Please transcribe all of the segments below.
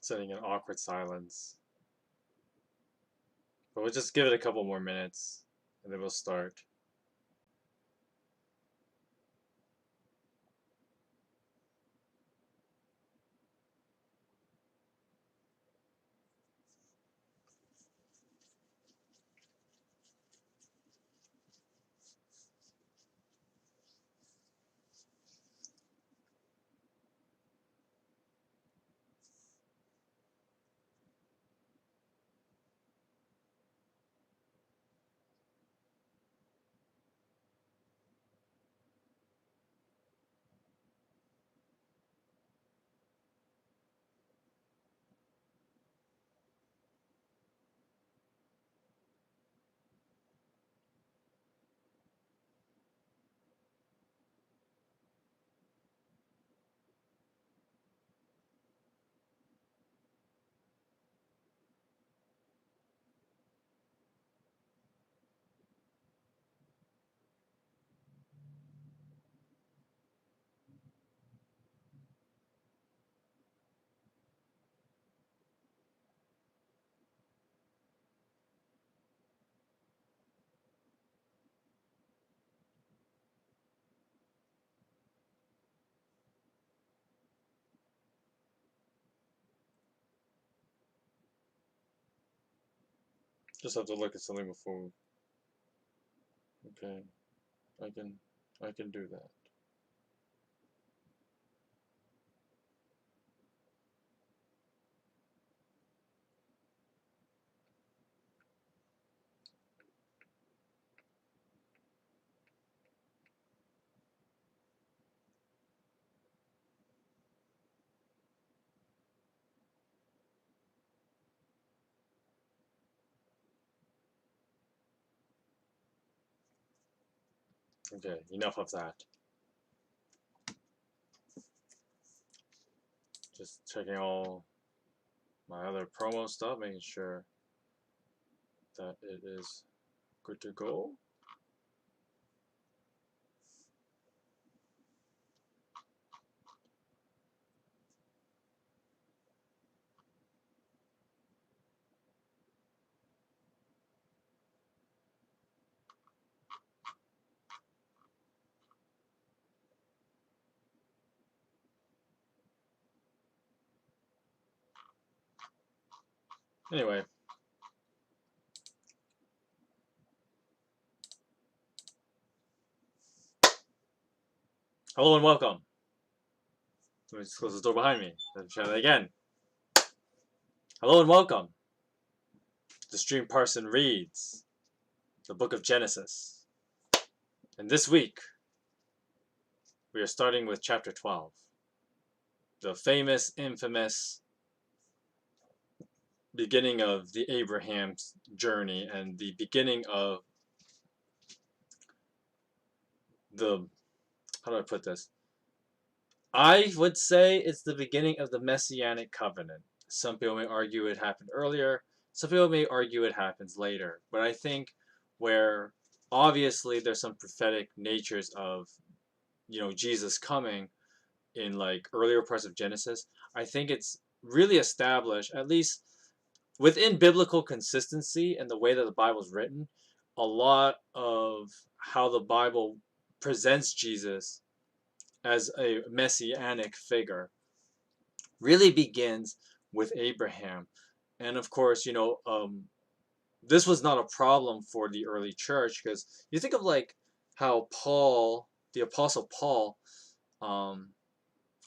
Setting an awkward silence. But we'll just give it a couple more minutes and then we'll start. Just have to look at something before. Okay, I can I can do that. Okay, enough of that. Just checking all my other promo stuff, making sure that it is good to go. Anyway, hello and welcome. Let me just close the door behind me. Let's try that again. Hello and welcome. The stream Parson reads the book of Genesis. And this week, we are starting with chapter 12. The famous, infamous beginning of the Abraham's journey and the beginning of the, how do I put this? I would say it's the beginning of the Messianic covenant. Some people may argue it happened earlier. Some people may argue it happens later. But I think where obviously there's some prophetic natures of, Jesus coming in like earlier parts of Genesis, I think it's really established, at least within biblical consistency and the way that the Bible's written, a lot of how the Bible presents Jesus as a messianic figure really begins with Abraham. And of course, this was not a problem for the early church because you think of like how Paul, the Apostle Paul, um,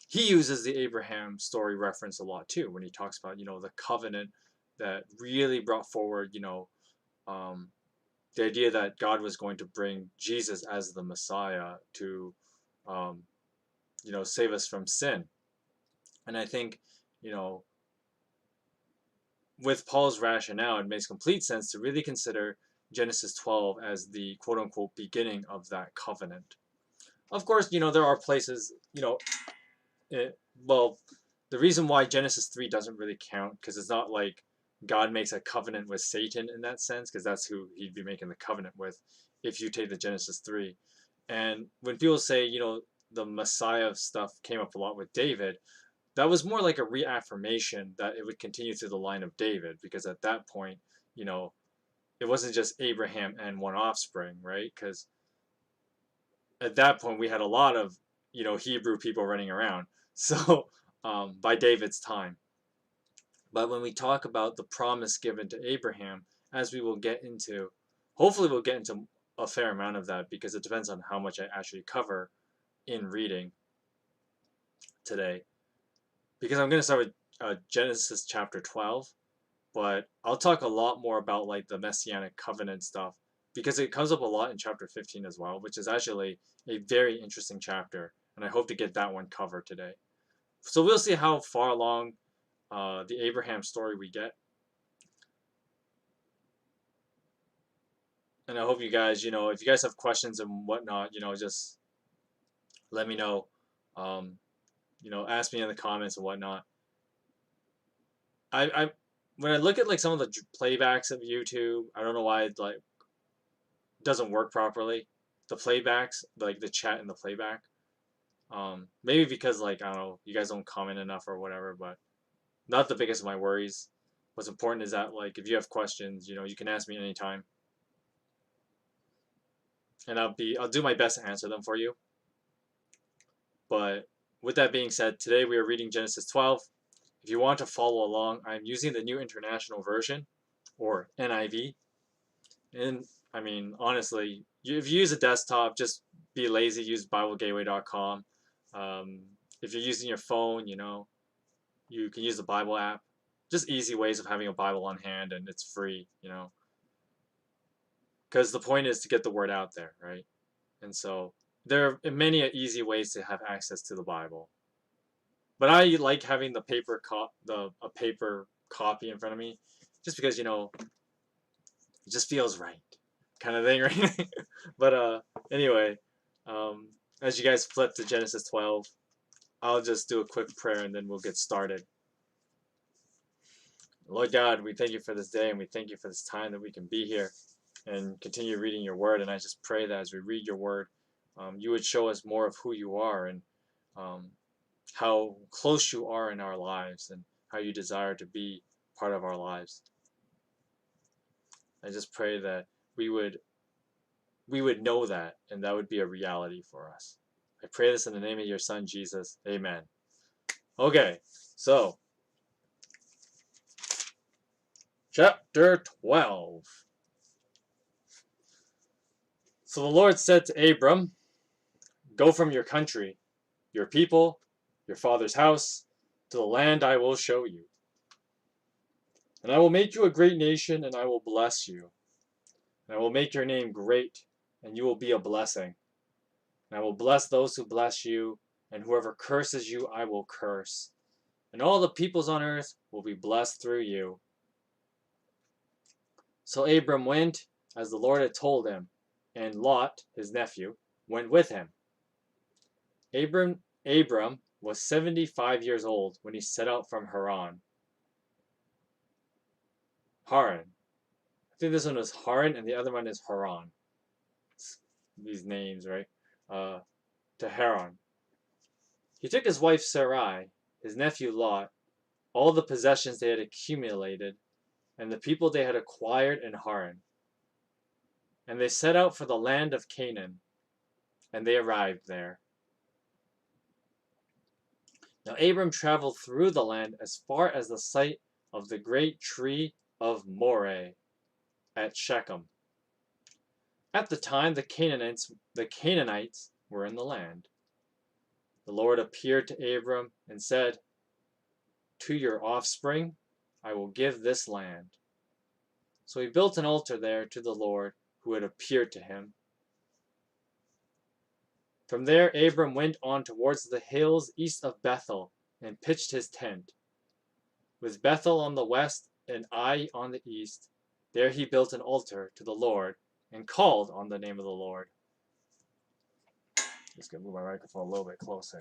he uses the Abraham story reference a lot too when he talks about, the covenant that really brought forward, um, the idea that God was going to bring Jesus as the Messiah to, um, save us from sin. And I think, you know, with Paul's rationale, it makes complete sense to really consider Genesis 12 as the quote unquote beginning of that covenant. Of course, there are places, well, the reason why Genesis 3 doesn't really count, because it's not like God makes a covenant with Satan in that sense, because that's who he'd be making the covenant with if you take the Genesis 3. And when people say, the Messiah stuff came up a lot with David, that was more like a reaffirmation that it would continue through the line of David, because at that point, you know, it wasn't just Abraham and one offspring, right? Because at that point we had a lot of, you know, Hebrew people running around. So by David's time. But when we talk about the promise given to Abraham, as we will get into, hopefully we'll get into a fair amount of that, because it depends on how much I actually cover in reading today. Because I'm going to start with Genesis chapter 12, but I'll talk a lot more about like the Messianic covenant stuff, because it comes up a lot in chapter 15 as well, which is actually a very interesting chapter, and I hope to get that one covered today. So we'll see how far along the Abraham story we get. And I hope you guys, you know, if you guys have questions and whatnot, you know, just let me know. Um, you know, ask me in the comments and whatnot. I when I look at like some of the playbacks of YouTube, I don't know why it like doesn't work properly. The playbacks, like the chat in the playback. Maybe because like I don't know, you guys don't comment enough or whatever, but not the biggest of my worries. What's important is that like if you have questions, you know, you can ask me anytime, and I'll do my best to answer them for you. But with that being said, today we are reading Genesis 12. If you want to follow along, I'm using the New International Version, or NIV. And I mean, honestly, if you use a desktop, just be lazy, use BibleGateway.com. If you're using your phone, you know, you can use the Bible app. Just easy ways of having a Bible on hand, and it's free, you know. Because the point is to get the word out there, right? And so there are many easy ways to have access to the Bible. But I like having the a paper copy in front of me, just because, you know, it just feels right, kind of thing, right? But anyway, um, as you guys flip to Genesis 12, I'll just do a quick prayer and then we'll get started. Lord God, we thank you for this day, and we thank you for this time that we can be here and continue reading your word. And I just pray that as we read your word, you would show us more of who you are, and um, how close you are in our lives, and how you desire to be part of our lives. I just pray that we would know that, and that would be a reality for us. I pray this in the name of your Son, Jesus. Amen. Okay, so chapter 12. So the Lord said to Abram, "Go from your country, your people, your father's house, to the land I will show you. And I will make you a great nation, and I will bless you. And I will make your name great, and you will be a blessing. And I will bless those who bless you, and whoever curses you I will curse. And all the peoples on earth will be blessed through you." So Abram went as the Lord had told him, and Lot, his nephew, went with him. Abram was 75 years old when he set out from Haran. Haran. I think this one is Haran and the other one is Haran. These names, right? To Haran. He took his wife Sarai, his nephew Lot, all the possessions they had accumulated, and the people they had acquired in Haran. And they set out for the land of Canaan, and they arrived there. Now Abram traveled through the land as far as the site of the great tree of Moreh at Shechem. At the time the Canaanites were in the land. The Lord appeared to Abram and said, "To your offspring I will give this land." So he built an altar there to the Lord who had appeared to him. From there Abram went on towards the hills east of Bethel and pitched his tent. With Bethel on the west and Ai on the east, there he built an altar to the Lord and called on the name of the Lord. Just gonna move my microphone a little bit closer.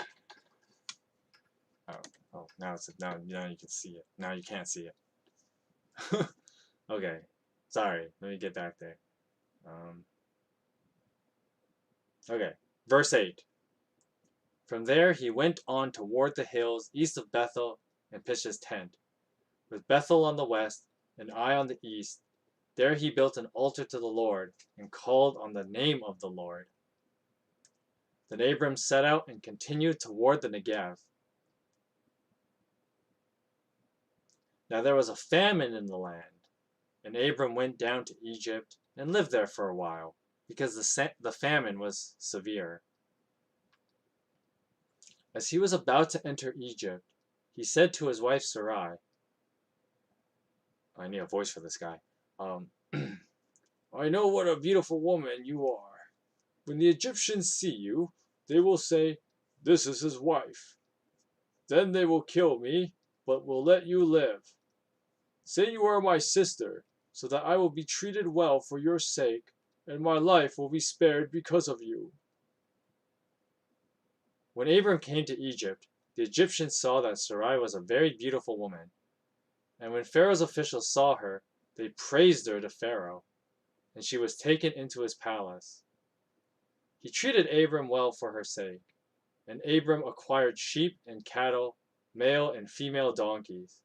Oh, now you can see it. Now you can't see it. Okay, sorry. Let me get back there. Okay, verse 8. From there he went on toward the hills east of Bethel and pitched his tent, with Bethel on the west and Ai on the east. There he built an altar to the Lord and called on the name of the Lord. Then Abram set out and continued toward the Negev. Now there was a famine in the land, and Abram went down to Egypt and lived there for a while, because the famine was severe. As he was about to enter Egypt, he said to his wife Sarai, I need a voice for this guy. I know what a beautiful woman you are. When the Egyptians see you, they will say, this is his wife. Then they will kill me, but will let you live. Say you are my sister, so that I will be treated well for your sake, and my life will be spared because of you. When Abram came to Egypt, the Egyptians saw that Sarai was a very beautiful woman. And when Pharaoh's officials saw her, they praised her to Pharaoh, and she was taken into his palace. He treated Abram well for her sake, and Abram acquired sheep and cattle, male and female donkeys,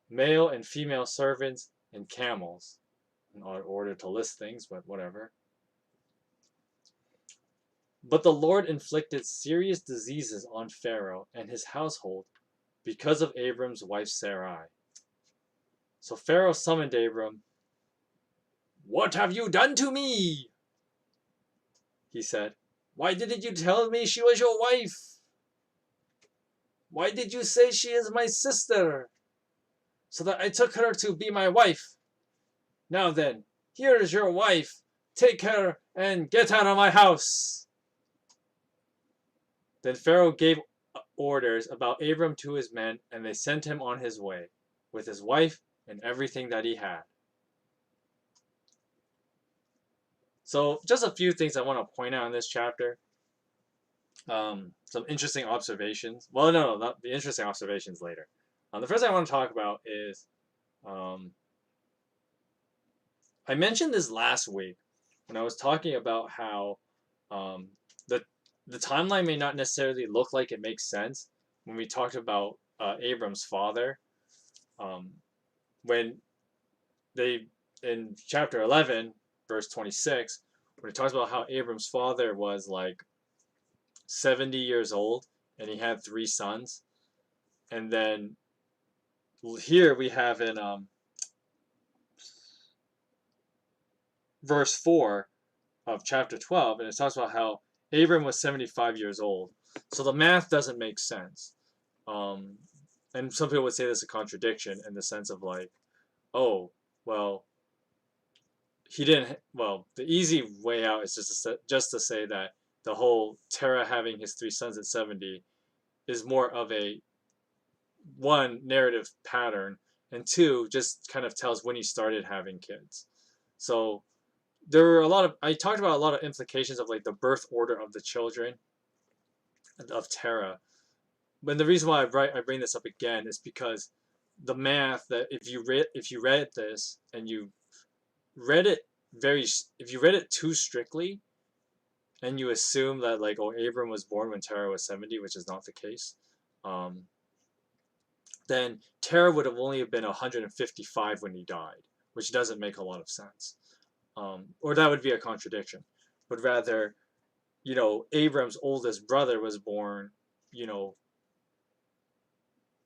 male and female servants, and camels. An odd order to list things, but whatever. But the Lord inflicted serious diseases on Pharaoh and his household because of Abram's wife Sarai. So Pharaoh summoned Abram. What have you done to me? He said. Why didn't you tell me she was your wife? Why did you say she is my sister? So that I took her to be my wife. Now then, here is your wife. Take her and get out of my house. Then Pharaoh gave orders about Abram to his men, and they sent him on his way, with his wife and everything that he had. So, just a few things I want to point out in this chapter. Some interesting observations. Well, no, not the interesting observations later. The first thing I want to talk about is, I mentioned this last week when I was talking about how the timeline may not necessarily look like it makes sense when we talked about Abram's father. When they, in chapter 11, verse 26, when it talks about how Abram's father was like 70 years old and he had 3 sons. And then here we have in verse 4 of chapter 12, and it talks about how Abram was 75 years old. So the math doesn't make sense. And some people would say this is a contradiction in the sense of like, oh, well, he didn't. Well, the easy way out is just to say that the whole Terah having his 3 sons at 70 is more of a one narrative pattern, and 2 just kind of tells when he started having kids. So there were I talked about a lot of implications of like the birth order of the children of Terah. But the reason why I bring this up again is because the math that if you read this and you read it if you read it too strictly, and you assume that like Abram was born when Terah was 70, which is not the case, then Terah would have only been 155 when he died, which doesn't make a lot of sense. Or that would be a contradiction. But rather, Abram's oldest brother was born,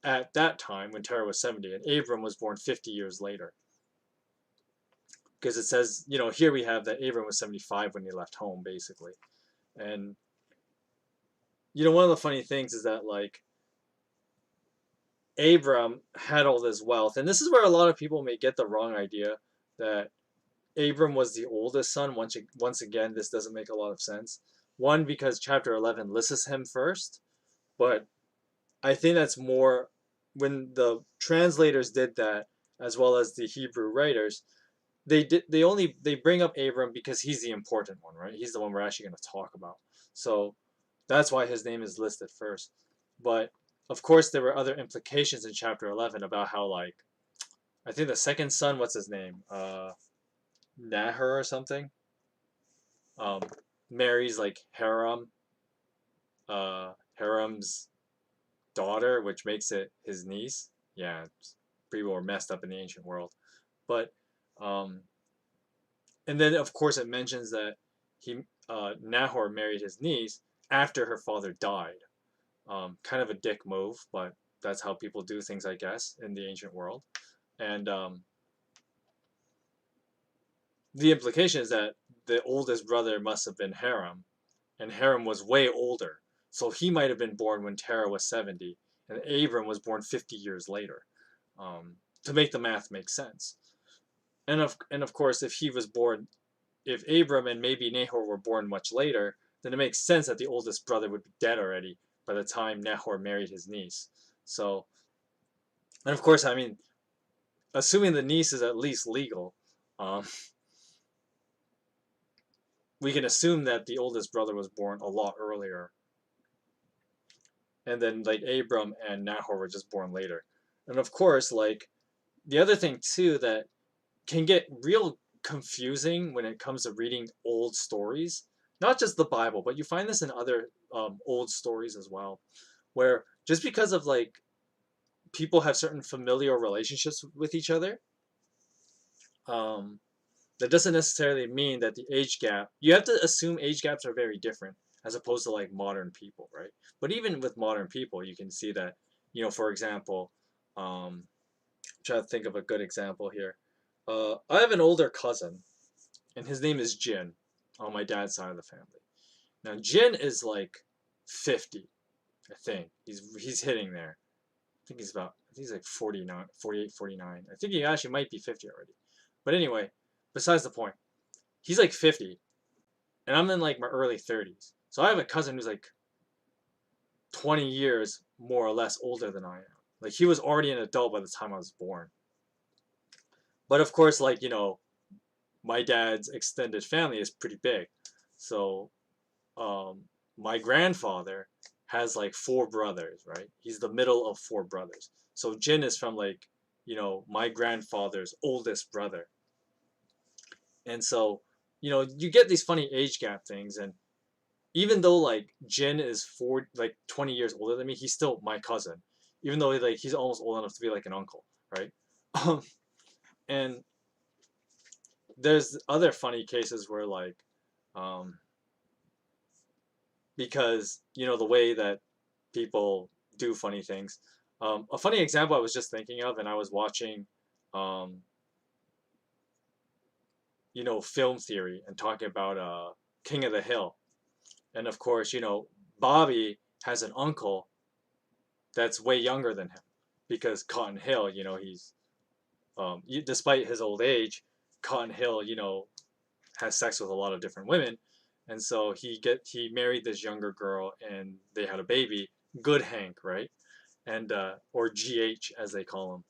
at that time when Terah was 70, and Abram was born 50 years later. Because it says, here we have that Abram was 75 when he left home, basically. And, one of the funny things is that, like, Abram had all this wealth, and this is where a lot of people may get the wrong idea that Abram was the oldest son. Once again, this doesn't make a lot of sense. One, because chapter 11 lists him first, but I think that's more when the translators did that, as well as the Hebrew writers. They bring up Abram because he's the important one, right? He's the one we're actually going to talk about. So that's why his name is listed first. But of course, there were other implications in chapter 11 about how, like, I think the second son, what's his name? Nahor or something. Marries like Haram. Harem's daughter, which makes it his niece. Yeah, people were messed up in the ancient world. But um, and then of course it mentions that he Nahor married his niece after her father died. Kind of a dick move, but that's how people do things, I guess, in the ancient world. And the implication is that the oldest brother must have been Harem, and Harem was way older, so he might have been born when Terah was 70, and Abram was born 50 years later, to make the math make sense. And of course, if he was born, if Abram and maybe Nahor were born much later, then it makes sense that the oldest brother would be dead already by the time Nahor married his niece. So, and of course, I mean, assuming the niece is at least legal, um, we can assume that the oldest brother was born a lot earlier, and then like Abram and Nahor were just born later. And of course, like the other thing too that can get real confusing when it comes to reading old stories, not just the Bible, but you find this in other old stories as well, where just because of like people have certain familial relationships with each other, um, that doesn't necessarily mean that the age gap. You have to assume age gaps are very different as opposed to like modern people, right? But even with modern people, you can see that, for example, I'm trying to think of a good example here. I have an older cousin, and his name is Jin on my dad's side of the family. Now, Jin is like 50, I think. He's hitting there. I think he's like 49, 48, 49. I think he actually might be 50 already. But anyway, besides the point, he's like 50, and I'm in like my early 30s. So I have a cousin who's like 20 years more or less older than I am. Like he was already an adult by the time I was born. But of course, like, my dad's extended family is pretty big. So um, my grandfather has like four brothers, right? He's the middle of four brothers. So Jin is from like, my grandfather's oldest brother. And so, you get these funny age gap things. And even though like Jin is 20 years older than me, he's still my cousin. Even though like he's almost old enough to be like an uncle, right? Um, and there's other funny cases where like, um, because the way that people do funny things. A funny example I was just thinking of, and I was watching, um, film theory and talking about King of the Hill, and of course, Bobby has an uncle that's way younger than him, because Cotton Hill, he's despite his old age, Cotton Hill, has sex with a lot of different women, and so he married this younger girl, and they had a baby, Good Hank, right? And or GH as they call him.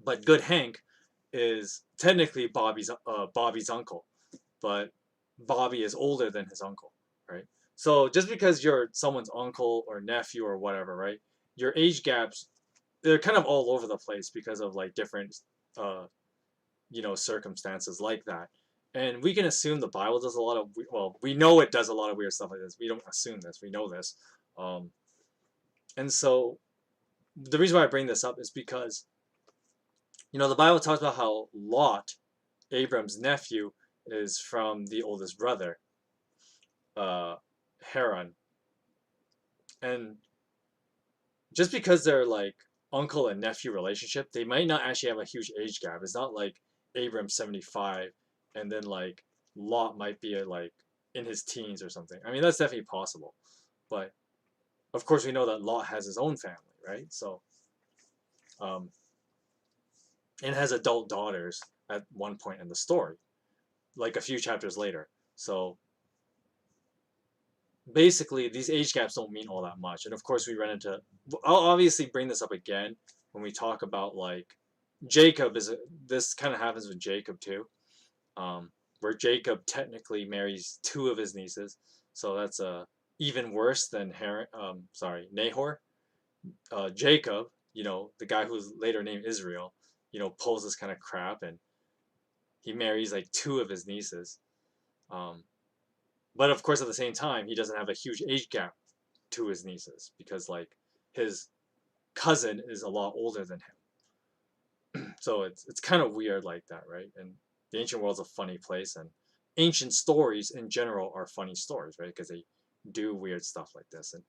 But Good Hank is technically Bobby's uncle, but Bobby is older than his uncle, right? So just because you're someone's uncle or nephew or whatever, right? Your age gaps, they're kind of all over the place because of like different uh, circumstances like that. And we can assume the Bible does a lot of, well, we know it does a lot of weird stuff like this. We don't assume this, we know this. And so the reason why I bring this up is because, the Bible talks about how Lot, Abram's nephew, is from the oldest brother, uh, Haran. And just because they're like uncle and nephew relationship, they might not actually have a huge age gap. It's not like Abram's 75 and then like Lot might be like in his teens or something. I mean, that's definitely possible. But of course, we know that Lot has his own family, right? So, um, and has adult daughters at one point in the story, like a few chapters later. So basically, these age gaps don't mean all that much. And of course, we run into. I'll obviously bring this up again when we talk about like Jacob. This kind of happens with Jacob too, where Jacob technically marries two of his nieces. So that's even worse than Nahor. Jacob, the guy who's later named Israel, pulls this kind of crap and he marries like two of his nieces. Um, but of course, at the same time, he doesn't have a huge age gap to his nieces because like his cousin is a lot older than him. So it's kind of weird like that, right? And the ancient world's a funny place, and ancient stories in general are funny stories, right? Because they do weird stuff like this, and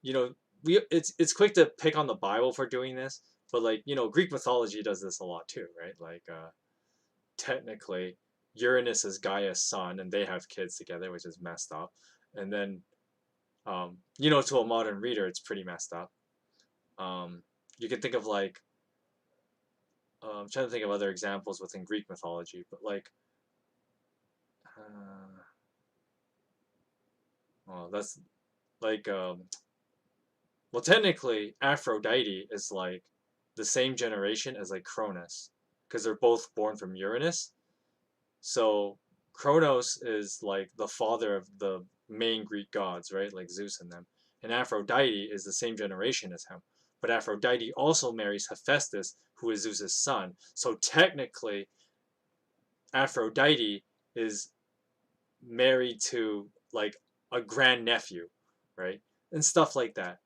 you know, it's quick to pick on the Bible for doing this, but like Greek mythology does this a lot too, right? Like technically, Uranus is Gaia's son, and they have kids together, which is messed up. And then to a modern reader, it's pretty messed up. You can think of like I'm trying to think of other examples within Greek mythology, but like, well, that's like, well, technically, Aphrodite is like the same generation as like Cronus, because they're both born from Uranus. So Kronos is like the father of the main Greek gods, right? Like Zeus and them. And Aphrodite is the same generation as him. But Aphrodite also marries Hephaestus, who is Zeus's son. So technically, Aphrodite is married to like a grandnephew, right? And stuff like that.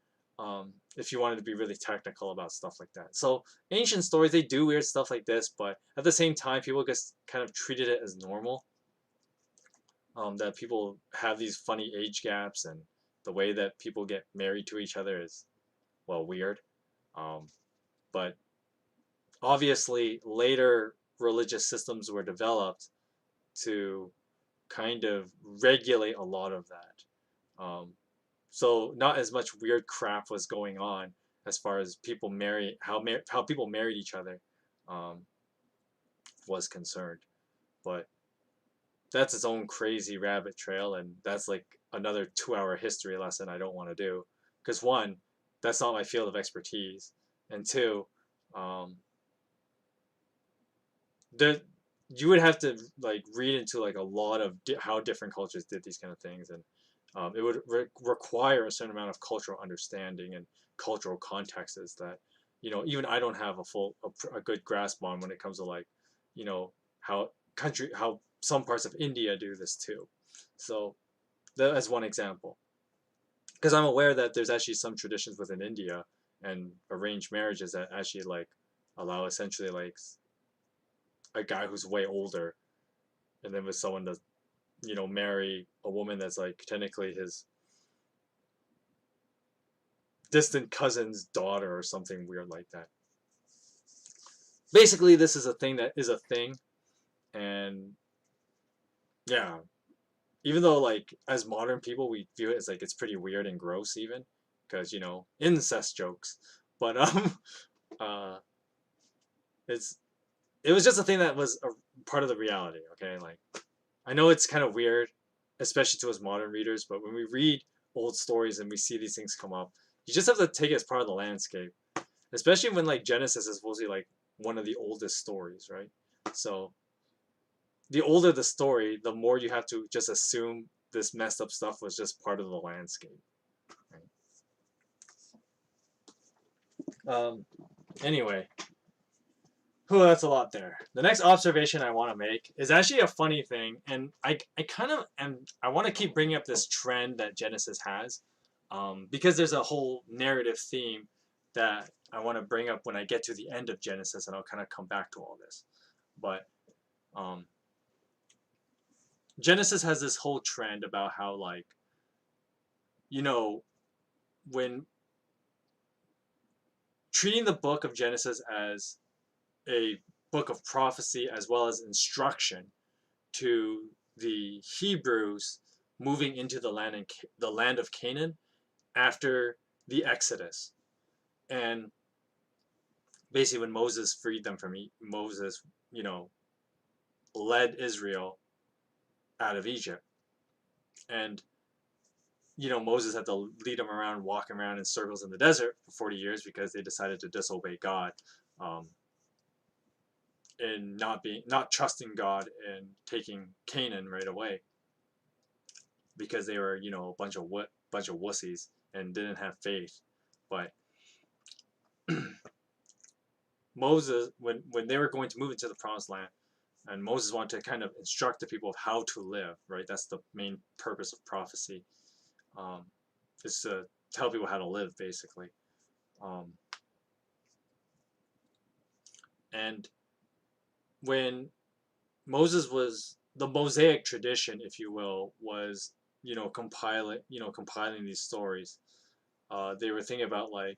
If you wanted to be really technical about stuff like that. So ancient stories, they do weird stuff like this, but at the same time, people just kind of treated it as normal. That people have these funny age gaps, and the way that people get married to each other is, well, weird. Um, but obviously, later religious systems were developed to kind of regulate a lot of that. So not as much weird crap was going on as far as people how people married each other um, was concerned. But that's its own crazy rabbit trail, and that's like another 2-hour history lesson I don't want to do, because one, that's not my field of expertise, and two, um, the you would have to like read into like a lot of how different cultures did these kind of things, and it would require a certain amount of cultural understanding and cultural contexts that even I don't have a good grasp on when it comes to like how how some parts of India do this too. So that as one example, because I'm aware that there's actually some traditions within India and arranged marriages that actually like allow essentially like a guy who's way older and then with someone to marry a woman that's like technically his distant cousin's daughter or something weird like that. Basically, this is a thing that is a thing, and yeah, even though like as modern people we view it as like it's pretty weird and gross even because incest jokes, but uh it's it was just a thing that was a part of the reality. Okay, like I know it's kind of weird, especially to us modern readers, but when we read old stories and we see these things come up, you just have to take it as part of the landscape, especially when like Genesis is supposedly like one of the oldest stories, right? So the older the story, the more you have to just assume this messed up stuff was just part of the landscape. Right? Anyway, that's a lot there. The next observation I want to make is actually a funny thing, and I kind of I want to keep bringing up this trend that Genesis has, because there's a whole narrative theme that I want to bring up when I get to the end of Genesis, and I'll kind of come back to all this. But Genesis has this whole trend about how like when treating the book of Genesis as a book of prophecy as well as instruction to the Hebrews moving into the land of Canaan after the Exodus, and basically when Moses freed them from Moses, led Israel out of Egypt, and Moses had to lead them around, walking around in circles in the desert for 40 years because they decided to disobey God, and not trusting God and taking Canaan right away because they were a bunch of wussies and didn't have faith. But Moses, when they were going to move into the promised land, and Moses wanted to kind of instruct the people of how to live, right? That's the main purpose of prophecy, is to tell people how to live, basically. Um, and when Moses was the Mosaic tradition, if you will, was compiling these stories. They were thinking about like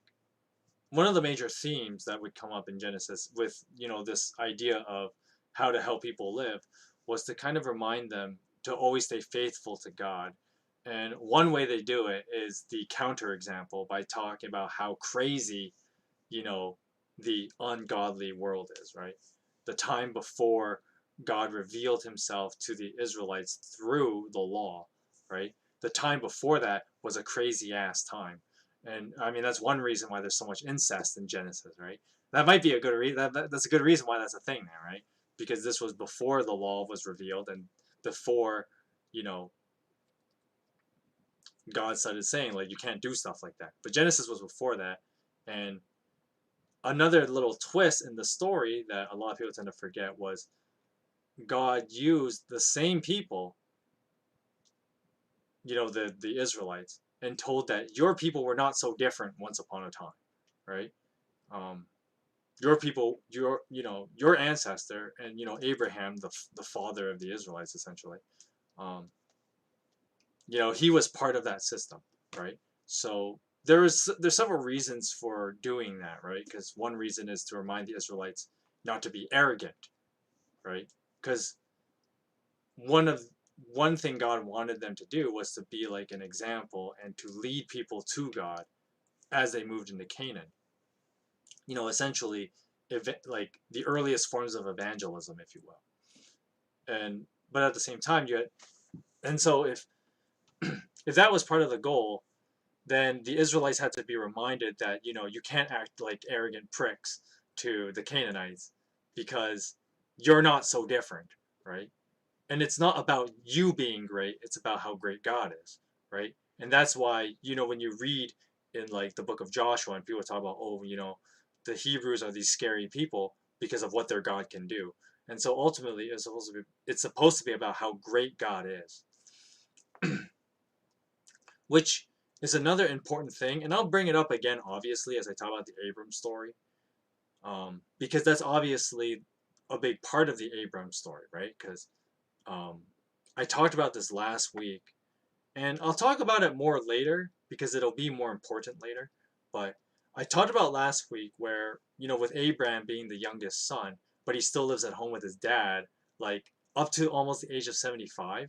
one of the major themes that would come up in Genesis with this idea of how to help people live was to kind of remind them to always stay faithful to God. And one way they do it is the counterexample by talking about how crazy, you know, the ungodly world is, right? The time before God revealed himself to the Israelites through the law, right? The time before that was a crazy ass time. And I mean, that's one reason why there's so much incest in Genesis, right? That might be a good reason. That's a good reason why that's a thing there, right? Because this was before the law was revealed and before, you know, God started saying, like, you can't do stuff like that. But Genesis was before that. And another little twist in the story that a lot of people tend to forget was God used the same people, the Israelites, and told that your people were not so different once upon a time, right? Um, your people, your ancestor, and Abraham, the father of the Israelites, essentially. Um, he was part of that system, right? So there's several reasons for doing that, right? Because one reason is to remind the Israelites not to be arrogant, right? Because one of one thing God wanted them to do was to be like an example and to lead people to God as they moved into Canaan. Essentially, like the earliest forms of evangelism, if you will. And but at the same time, so if that was part of the goal, then the Israelites had to be reminded that you can't act like arrogant pricks to the Canaanites because you're not so different, right? And it's not about you being great, it's about how great God is, right? And that's why when you read in like the book of Joshua and people talk about, oh, the Hebrews are these scary people because of what their God can do. And so ultimately it's supposed to be about how great God is, which is another important thing. And I'll bring it up again, obviously, as I talk about the Abram story, because that's obviously a big part of the Abram story, right? Because um, I talked about this last week, and I'll talk about it more later because it'll be more important later. But I talked about last week where, with Abraham being the youngest son, but he still lives at home with his dad, like up to almost the age of 75.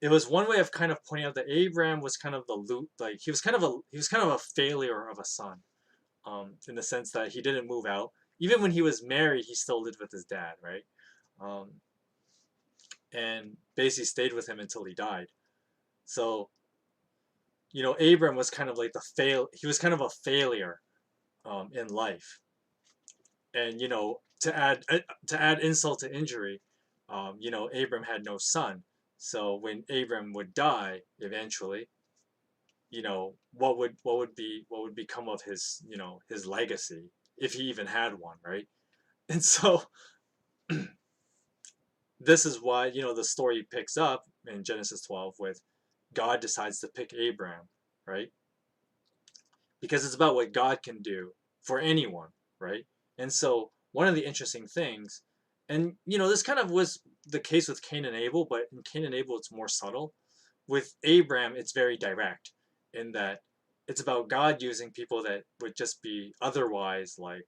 It was one way of kind of pointing out that Abraham was kind of the loot, like he was kind of a failure of a son, in the sense that he didn't move out. Even when he was married, he still lived with his dad, right? Um, and basically stayed with him until he died. So, Abram was kind of like he was kind of a failure in life. And, to add insult to injury, Abram had no son. So when Abram would die eventually, what would become of his legacy if he even had one, right? And so this is why the story picks up in Genesis 12 with God decides to pick Abram, right? Because it's about what God can do for anyone, right? And so one of the interesting things, and this kind of was the case with Cain and Abel, but in Cain and Abel it's more subtle. With Abraham, it's very direct in that it's about God using people that would just be otherwise like,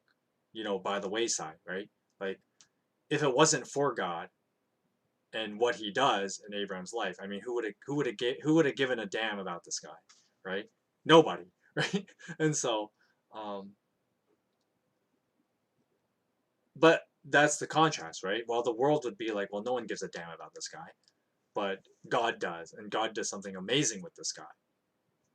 by the wayside, right? Like if it wasn't for God and what he does in Abraham's life, I mean, who would have given a damn about this guy, right? Nobody, right? And so, um, but that's the contrast, right? While the world would be like, well, no one gives a damn about this guy, but God does, and God does something amazing with this guy,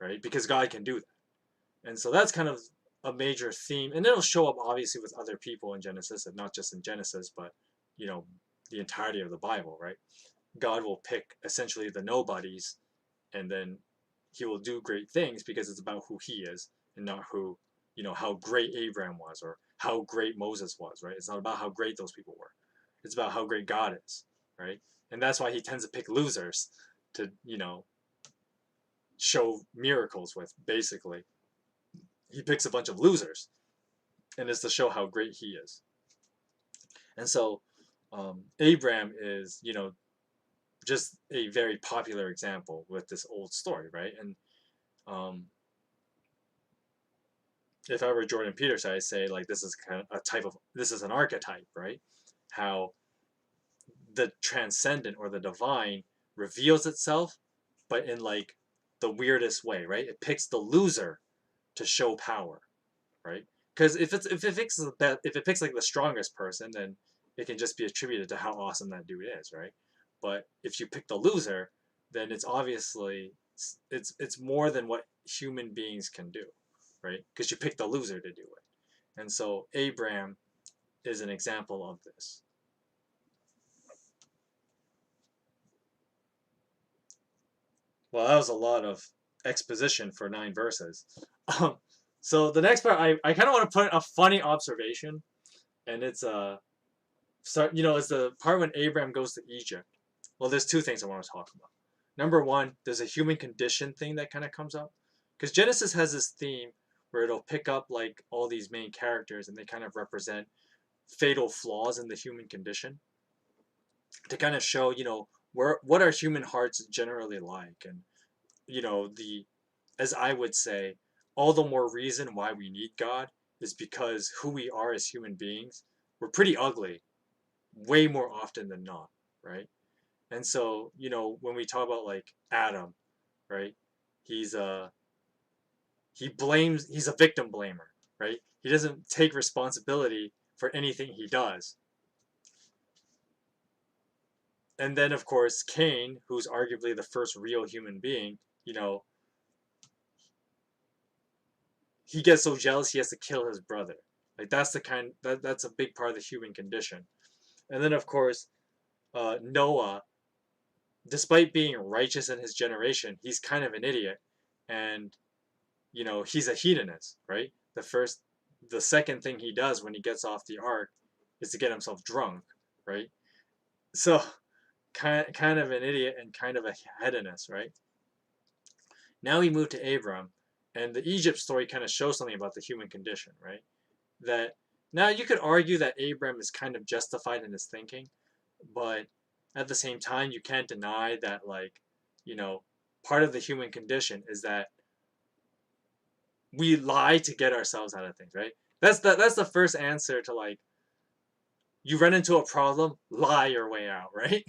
right? Because God can do that. And so that's kind of a major theme, and it'll show up obviously with other people in Genesis, and not just in Genesis, but you know, the entirety of the Bible, right? God will pick essentially the nobodies, and then he will do great things because it's about who he is and not how great Abraham was or how great Moses was, right? It's not about how great those people were. It's about how great God is, right? And that's why he tends to pick losers to, show miracles with, basically. He picks a bunch of losers, and it's to show how great he is. And so, Abraham is, just a very popular example with this old story, right? And um, if I were Jordan Peterson, I'd say like this is kind of this is an archetype, right? How the transcendent or the divine reveals itself, but in like the weirdest way, right? It picks the loser to show power, right? Because if it picks like the strongest person, then it can just be attributed to how awesome that dude is, right? But if you pick the loser, then it's obviously it's more than what human beings can do, right? Because you pick the loser to do it. And so Abraham is an example of this. Well, that was a lot of exposition for 9 verses. Um, so the next part, I kind of want to put a funny observation, and it's it's the part when Abraham goes to Egypt. Well, there's 2 things I want to talk about. Number one, there's a human condition thing that kind of comes up, because Genesis has this theme where it'll pick up like all these main characters, and they kind of represent fatal flaws in the human condition to kind of show, what are human hearts generally like, and the as I would say, all the more reason why we need God is because who we are as human beings, we're pretty ugly way more often than not, right? And so, when we talk about like Adam, right? He's a he's a victim blamer, right? He doesn't take responsibility for anything he does. And then of course Cain, who's arguably the first real human being, he gets so jealous he has to kill his brother. Like that's a big part of the human condition. And then of course, Noah, despite being righteous in his generation, he's kind of an idiot, and he's a hedonist, right? The second thing he does when he gets off the ark is to get himself drunk, right? So kind of an idiot and kind of a hedonist, right? Now we move to Abram, and the Egypt story kind of shows something about the human condition, right? That now you could argue that Abram is kind of justified in his thinking, but at the same time, you can't deny that, like, part of the human condition is that we lie to get ourselves out of things, right? That's the first answer to, like, you run into a problem, lie your way out, right?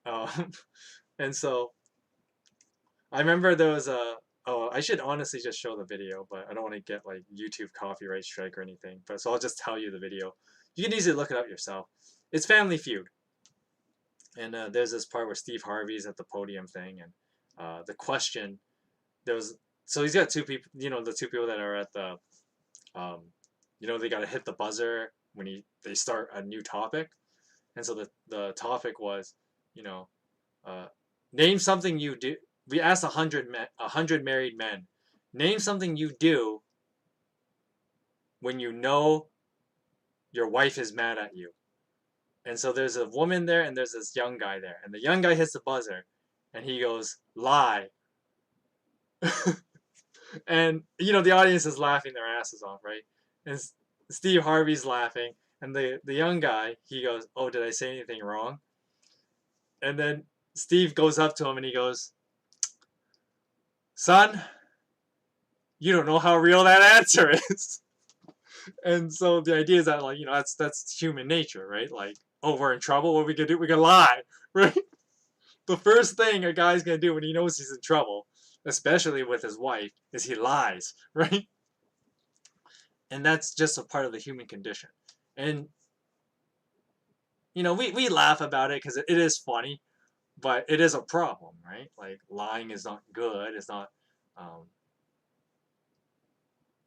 Um, and so I remember there was a oh, I should honestly just show the video, but I don't want to get like YouTube copyright strike or anything. But so I'll just tell you the video. You can easily look it up yourself. It's Family Feud, and there's this part where Steve Harvey's at the podium thing, and the question there was so he's got 2 people, the 2 people that are at the um, they got to hit the buzzer when they start a new topic, and so the topic was, you know, uh, name something you do. We asked 100 married men, name something you do when you know your wife is mad at you. And so there's a woman there and there's this young guy there, and the young guy hits the buzzer, and he goes, lie. And the audience is laughing their asses off, right? And Steve Harvey's laughing, and the young guy, he goes, oh, did I say anything wrong? And then Steve goes up to him and he goes, son, you don't know how real that answer is. And so the idea is that, like, that's human nature, right? Like, oh, we're in trouble, what are we gonna do? We're gonna lie, right? The first thing a guy's gonna do when he knows he's in trouble, especially with his wife, is he lies, right? And that's just a part of the human condition. And we laugh about it because it is funny, but it is a problem, right? Like, lying is not good. Um,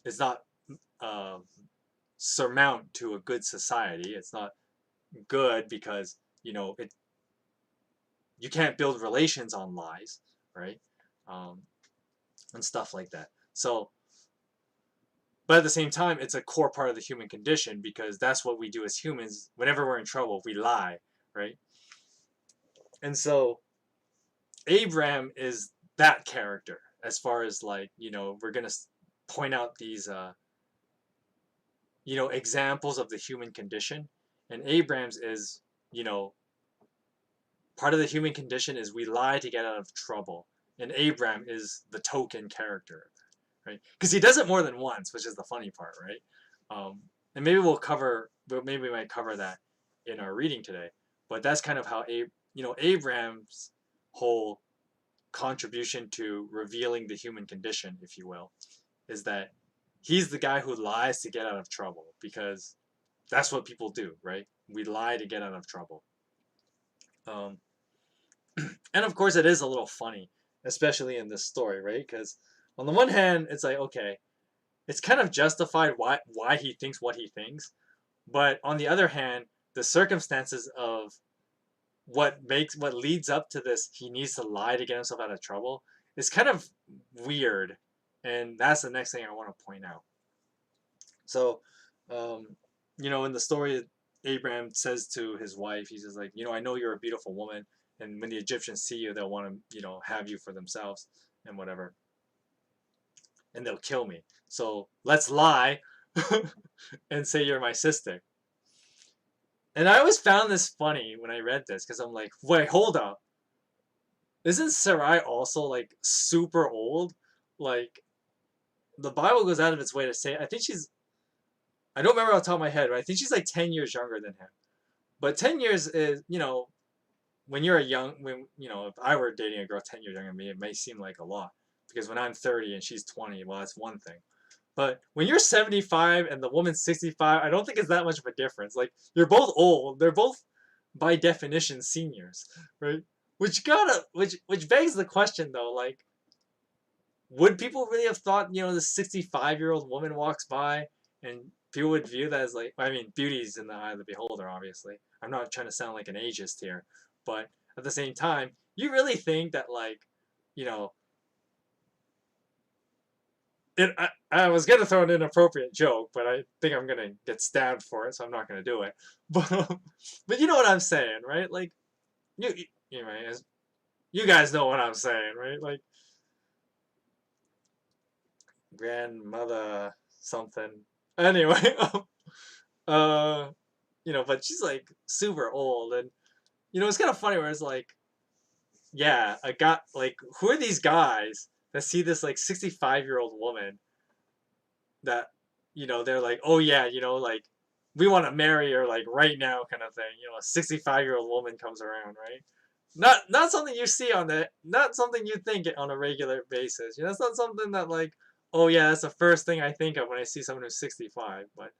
it's not uh, surmount to a good society. It's not good because you can't build relations on lies, right? Um, and stuff like that. So, but at the same time, it's a core part of the human condition because that's what we do as humans. Whenever we're in trouble, we lie, right? And so Abraham is that character, as far as like, we're gonna point out these examples of the human condition. And Abrams is, you know part of the human condition is we lie to get out of trouble, and Abram is the token character, right? Because he does it more than once, which is the funny part, right? And maybe we might cover that in our reading today. But that's kind of how Abram's whole contribution to revealing the human condition, if you will, is that he's the guy who lies to get out of trouble, because that's what people do, right? We lie to get out of trouble. Um, and of course, it is a little funny, especially in this story, right? Because on the one hand, it's like, okay, it's kind of justified why he thinks what he thinks, but on the other hand, the circumstances of what leads up to this, he needs to lie to get himself out of trouble, is kind of weird, and that's the next thing I want to point out. So, um, in the story, Abraham says to his wife, he says like, I know you're a beautiful woman, and when the Egyptians see you, they'll want to, have you for themselves and whatever, and they'll kill me. So let's lie and say you're my sister. And I always found this funny when I read this, because I'm like, wait, hold up. Isn't Sarai also like super old? Like, the Bible goes out of its way to say, I don't remember off the top of my head, but I think she's like 10 years younger than him. But 10 years is, when you're if I were dating a girl 10 years younger than me, it may seem like a lot. Because when I'm 30 and she's 20, well, that's one thing. But when you're 75 and the woman's 65, I don't think it's that much of a difference. Like, you're both old. They're both, by definition, seniors, right? Which begs the question, though, like, would people really have thought, this 65-year-old woman walks by and people would view that as like, I mean, beauty's in the eye of the beholder, obviously. I'm not trying to sound like an ageist here, but at the same time, you really think that, like, you know, I was gonna throw an inappropriate joke, but I think I'm gonna get stabbed for it, so I'm not gonna do it. But you know what I'm saying, right? Like, you you know, you guys know what I'm saying, right? Like, grandmother something. Anyway, uh, but she's like super old, and it's kind of funny where it's like, yeah, I got like, who are these guys that see this like 65-year-old woman that, they're like, oh yeah, like, we want to marry her like right now, kind of thing. A 65-year-old woman comes around, right? Not something you see not something you think on a regular basis. It's not something that, like, oh yeah, that's the first thing I think of when I see someone who's 65. But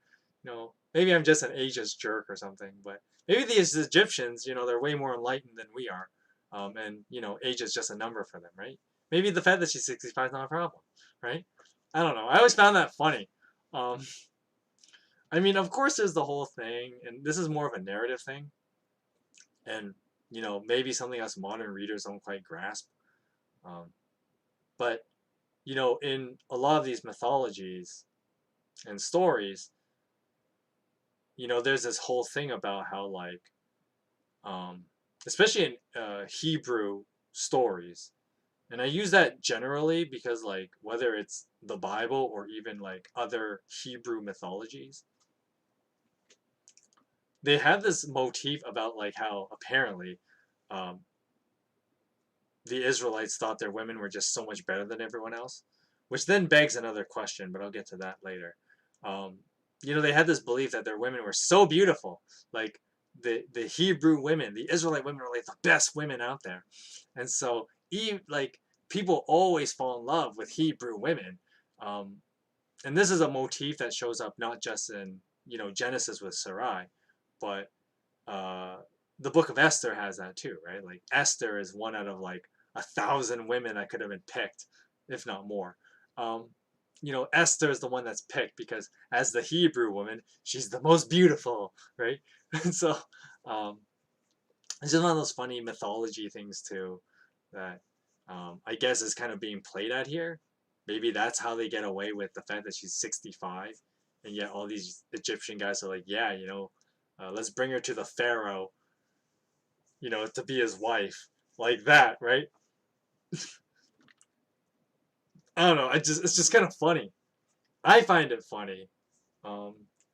maybe I'm just an ageist jerk or something. But maybe these Egyptians, they're way more enlightened than we are, and age is just a number for them, right? Maybe the fact that she's 65 is not a problem, right? I don't know. I always found that funny. Um, I mean, of course, there's the whole thing, and this is more of a narrative thing, and maybe something us modern readers don't quite grasp. Um, but in a lot of these mythologies and stories, there's this whole thing about how, like, um, especially in Hebrew stories, and I use that generally because, like, whether it's the Bible or even like other Hebrew mythologies, they have this motif about like how apparently um, the Israelites thought their women were just so much better than everyone else, which then begs another question, but I'll get to that later. Um, they had this belief that their women were so beautiful, like the Hebrew women, the Israelite women were like the best women out there, and so like people always fall in love with Hebrew women, um, and this is a motif that shows up not just in Genesis with Sarai, but uh, the Book of Esther has that too, right? Like, Esther is one out of like 1,000 women that could have been picked, if not more. Um, Esther is the one that's picked because, as the Hebrew woman, she's the most beautiful, right? And so, um, it's just one of those funny mythology things too that I guess is kind of being played at here. Maybe that's how they get away with the fact that she's 65, and yet all these Egyptian guys are like, yeah, let's bring her to the Pharaoh, to be his wife, like that, right? I don't know. It's just kind of funny. I find it funny.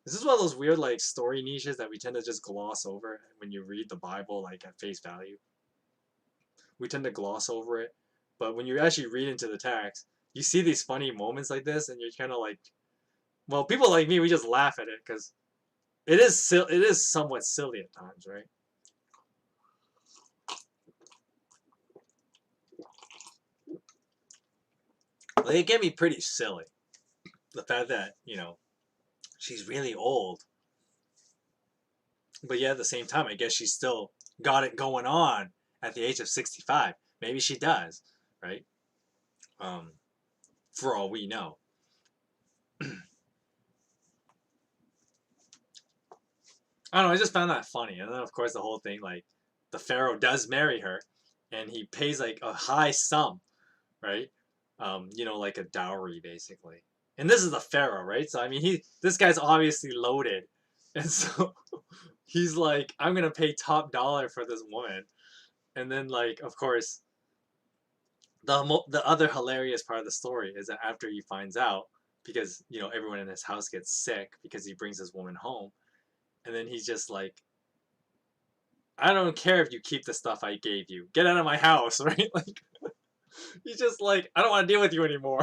This is one of those weird like story niches that we tend to just gloss over when you read the Bible like at face value. We tend to gloss over it, but when you actually read into the text, you see these funny moments like this, and you're kind of like, well, people like me, we just laugh at it because it is somewhat silly at times, right? Like it can be pretty silly. The fact that she's really old, but yeah, at the same time, I guess she's still got it going on at the age of 65. Maybe she does, right? Um, for all we know. I don't know. I just found that funny, and then of course the whole thing, like the pharaoh does marry her, and he pays like a high sum, right? Like a dowry basically. And this is the pharaoh, right? So I mean, this guy's obviously loaded, and so he's like, I'm gonna pay top dollar for this woman, and then like of course the other hilarious part of the story is that after he finds out, because everyone in his house gets sick because he brings this woman home, and then he's just like, I don't care if you keep the stuff I gave you. Get out of my house, right? Like he's just like, I don't want to deal with you anymore.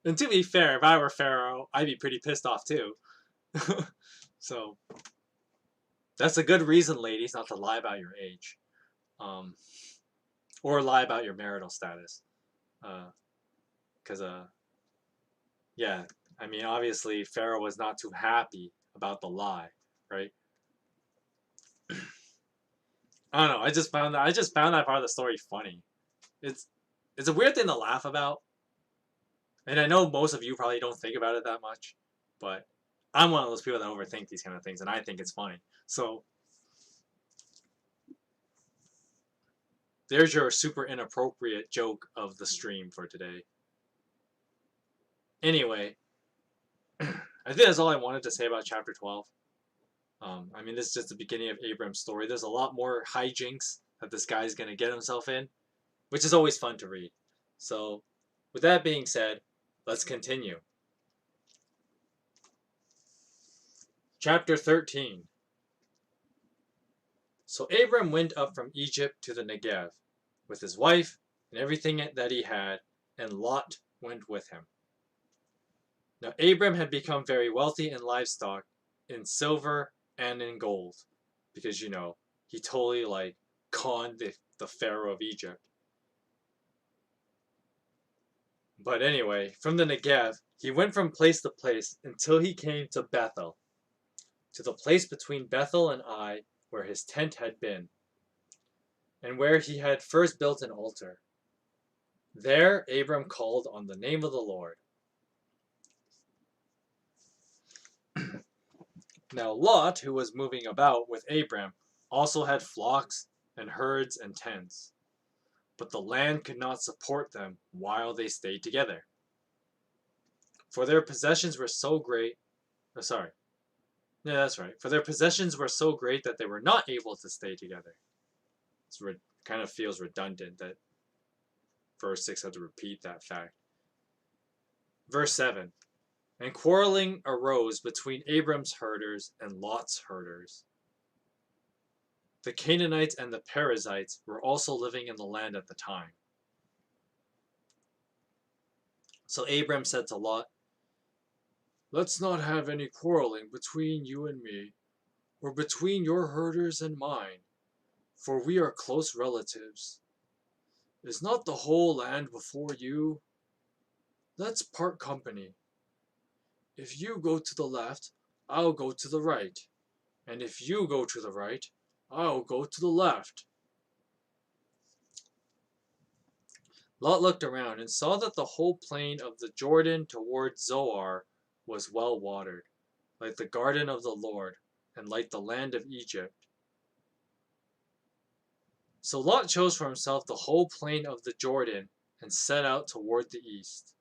And to be fair, if I were Pharaoh, I'd be pretty pissed off too. So that's a good reason, ladies, not to lie about your age, or lie about your marital status, because yeah, I mean, obviously Pharaoh was not too happy about the lie, right? I don't know. I just found that part of the story funny. It's it's a weird thing to laugh about, and I know most of you probably don't think about it that much, but I'm one of those people that overthink these kind of things, and I think it's funny. So there's your super inappropriate joke of the stream for today. Anyway, I think that's all I wanted to say about chapter 12. I mean, this is just the beginning of Abram's story. There's a lot more hijinks that this guy's going to get himself in, which is always fun to read. So, with that being said, let's continue. Chapter 13. So Abram went up from Egypt to the Negev with his wife and everything that he had, and Lot went with him. Now Abram had become very wealthy in livestock, in silver, and in gold, because he totally like conned the Pharaoh of Egypt. But anyway, from the Negev, he went from place to place until he came to Bethel, to the place between Bethel and Ai, where his tent had been, and where he had first built an altar. There Abram called on the name of the Lord. Now Lot, who was moving about with Abram, also had flocks and herds and tents, but the land could not support them while they stayed together. For their possessions were so great. Oh, sorry. Yeah, that's right. For their possessions were so great that they were not able to stay together. It kind of feels redundant that verse 6 had to repeat that fact. Verse 7. And quarreling arose between Abram's herders and Lot's herders. The Canaanites and the Perizzites were also living in the land at the time. So Abram said to Lot, Let's not have any quarreling between you and me, or between your herders and mine, for we are close relatives. Is not the whole land before you? Let's part company. If you go to the left, I'll go to the right, and if you go to the right, I'll go to the left. Lot looked around and saw that the whole plain of the Jordan toward Zoar was well watered, like the garden of the Lord, and like the land of Egypt. So Lot chose for himself the whole plain of the Jordan and set out toward the east.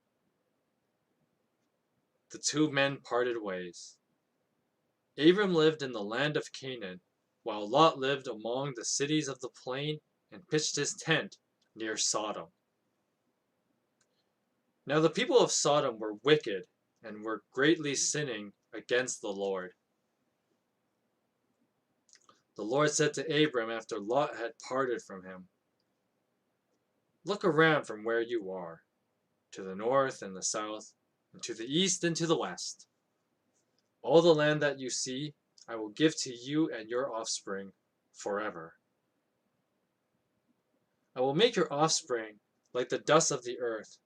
The two men parted ways. Abram lived in the land of Canaan, while Lot lived among the cities of the plain and pitched his tent near Sodom. Now the people of Sodom were wicked and were greatly sinning against the Lord. The Lord said to Abram after Lot had parted from him, "Look around from where you are, to the north and the south, and to the east and to the west. All the land that you see, I will give to you and your offspring forever. I will make your offspring like the dust of the earth,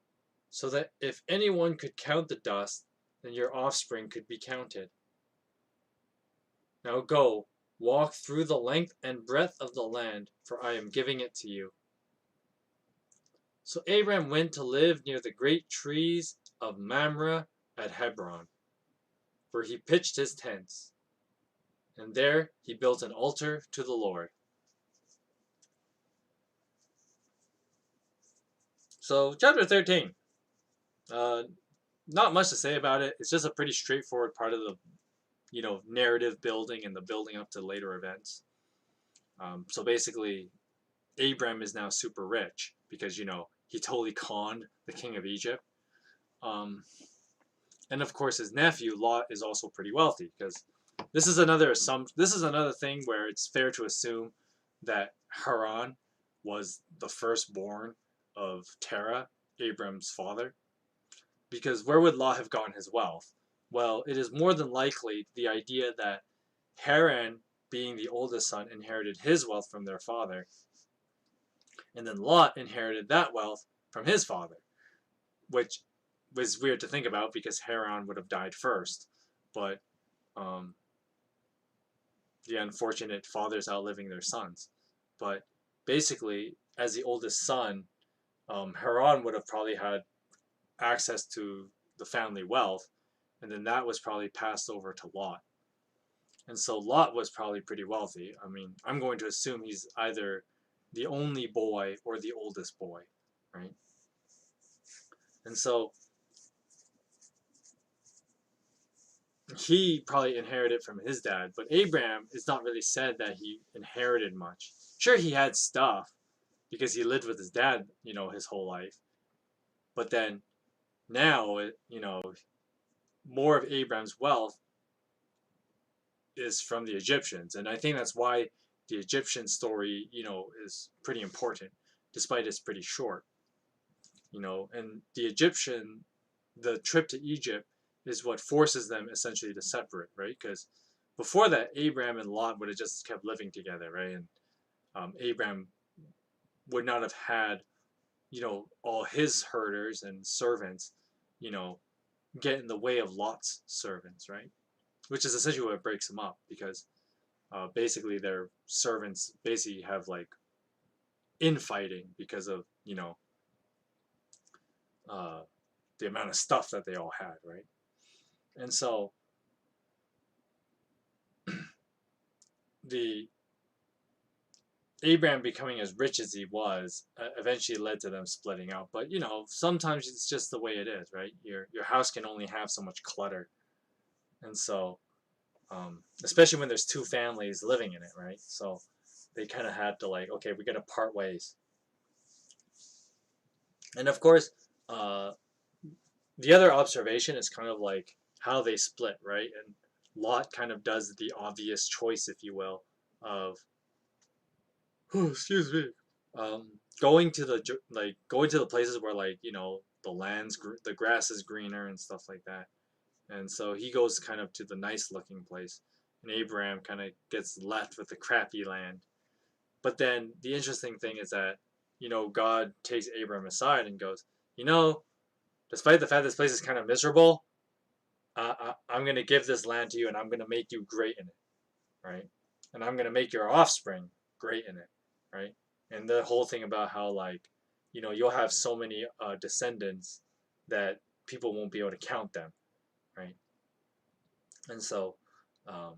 so that if anyone could count the dust, then your offspring could be counted. Now go, walk through the length and breadth of the land, for I am giving it to you." So Abram went to live near the great trees of Mamre at Hebron, where he pitched his tents, and there he built an altar to the Lord. So, chapter 13. Uh, Not much to say about it. It's just a pretty straightforward part of the, narrative building and the building up to later events. So basically, Abram is now super rich because, he totally conned the king of Egypt. Um, and of course, his nephew Lot is also pretty wealthy because this is another thing where it's fair to assume that Haran was the firstborn of Terah, Abram's father. Because where would Lot have gotten his wealth? Well, it is more than likely the idea that Haran, being the oldest son, inherited his wealth from their father, and then Lot inherited that wealth from his father, which was weird to think about because Haran would have died first. But um, the unfortunate fathers outliving their sons. But basically, as the oldest son, Haran would have probably had access to the family wealth, and then that was probably passed over to Lot. And so Lot was probably pretty wealthy. I mean, I'm going to assume he's either the only boy or the oldest boy, right? And so he probably inherited from his dad, but Abraham, it's not really said that he inherited much. Sure, he had stuff because he lived with his dad, his whole life. But then now, more of Abraham's wealth is from the Egyptians. And I think that's why the Egyptian story, is pretty important, despite it's pretty short. And the trip to Egypt is what forces them essentially to separate, right? Because before that, Abraham and Lot would have just kept living together, right? And Abraham would not have had, all his herders and servants, get in the way of Lot's servants, right? Which is essentially what breaks them up because basically their servants basically have like infighting because of uh, the amount of stuff that they all had, right? And so the Abraham becoming as rich as he was eventually led to them splitting up. But sometimes it's just the way it is, right? Your house can only have so much clutter, and so especially when there's two families living in it, right? So they kind of had to like, okay, we got to part ways. And of course, the other observation is kind of like how they split, right? And Lot kind of does the obvious choice, if you will, of excuse me, going to the places where the grass is greener and stuff like that. And so he goes kind of to the nice looking place, and Abraham kind of gets left with the crappy land. But then the interesting thing is that God takes Abraham aside and goes, despite the fact this place is kind of miserable, I'm going to give this land to you, and I'm going to make you great in it, right? And I'm going to make your offspring great in it, right? And the whole thing about how you'll have so many descendants that people won't be able to count them, right? And so um,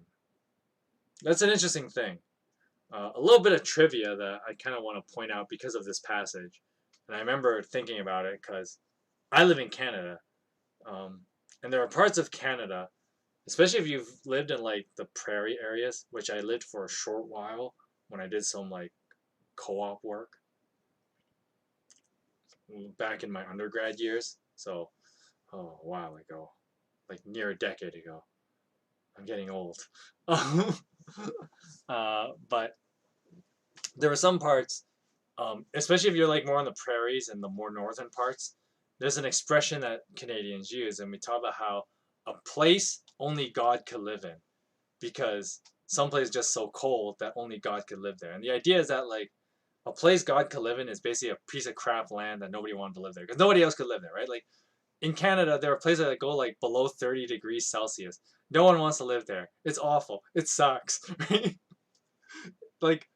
that's an interesting thing. A little bit of trivia that I kind of want to point out because of this passage, and I remember thinking about it because I live in Canada, and there are parts of Canada, especially if you've lived in like the prairie areas, which I lived for a short while when I did some like co-op work back in my undergrad years. So, oh, a while ago, like near a decade ago. I'm getting old. But there were some parts, especially if you're like more on the prairies and the more northern parts. There's an expression that Canadians use, and we talk about how a place only God could live in, because some place is just so cold that only God could live there. And the idea is that like a place God could live in is basically a piece of crap land that nobody wanted to live there because nobody else could live there, right? Like in Canada, there are places that go like below 30 degrees Celsius. No one wants to live there. It's awful. It sucks. Right? Like,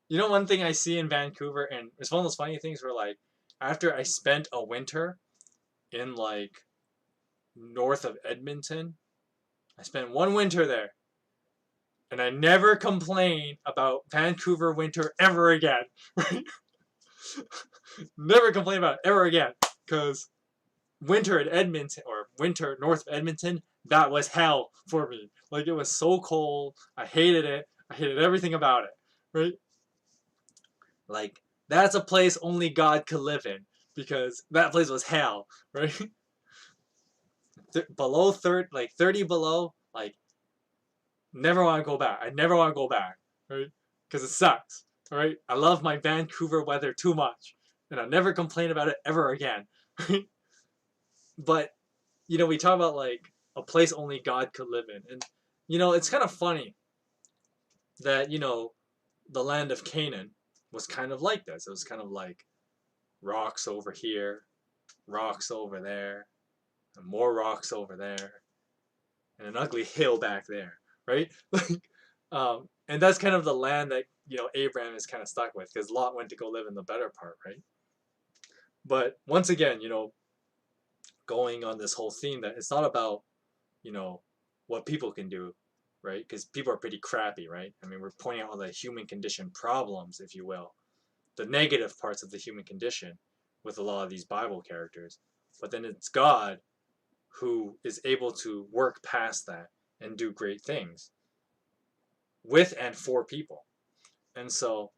you know, one thing I see in Vancouver, and it's one of those funny things where like after I spent a winter in like north of Edmonton, I spent one winter there, and I never complain about Vancouver winter ever again. Right? Never complain about it ever again, because winter in Edmonton or winter north of Edmonton, that was hell for me. Like it was so cold. I hated it. I hated everything about it. Right? Like that's a place only God could live in because that place was hell. Right? Below 30, like 30 below, like never want to go back. I never want to go back. Right? Because it sucks. All right? I love my Vancouver weather too much, and I'll never complain about it ever again. Right? But you know, we talk about like a place only God could live in. And, you know, it's kind of funny that, you know, the land of Canaan was kind of like this. It was kind of like rocks over here, rocks over there, and more rocks over there, and an ugly hill back there, right? Like, and that's kind of the land that, you know, Abraham is kind of stuck with because Lot went to go live in the better part, right? But once again, you know, going on this whole theme that it's not about, you know, what people can do, right? Because people are pretty crappy, right? I mean, we're pointing out all the human condition problems, if you will, the negative parts of the human condition with a lot of these Bible characters. But then it's God who is able to work past that and do great things with and for people. And so,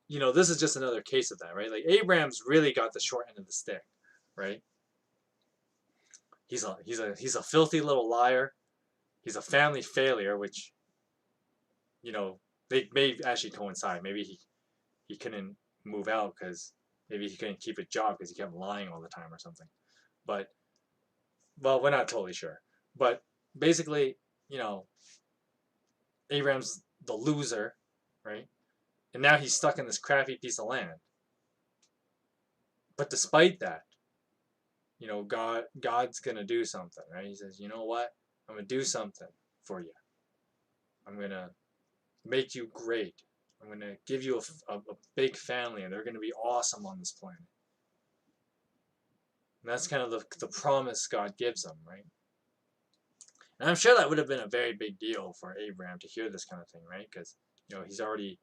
you know, this is just another case of that, right? Like Abraham's really got the short end of the stick, right? He's a filthy little liar. He's a family failure, which, you know, they may actually coincide. Maybe he couldn't move out because maybe he couldn't keep a job because he kept lying all the time or something. But, well, we're not totally sure. But basically, you know, Abraham's the loser, right? And now he's stuck in this crappy piece of land. But despite that, you know, God's gonna do something, right? He says, you know what? I'm gonna do something for you. I'm gonna make you great. I'm gonna give you a big family, and they're gonna be awesome on this planet. And that's kind of the promise God gives them, right? And I'm sure that would have been a very big deal for Abraham to hear this kind of thing, right? Because, you know, he's already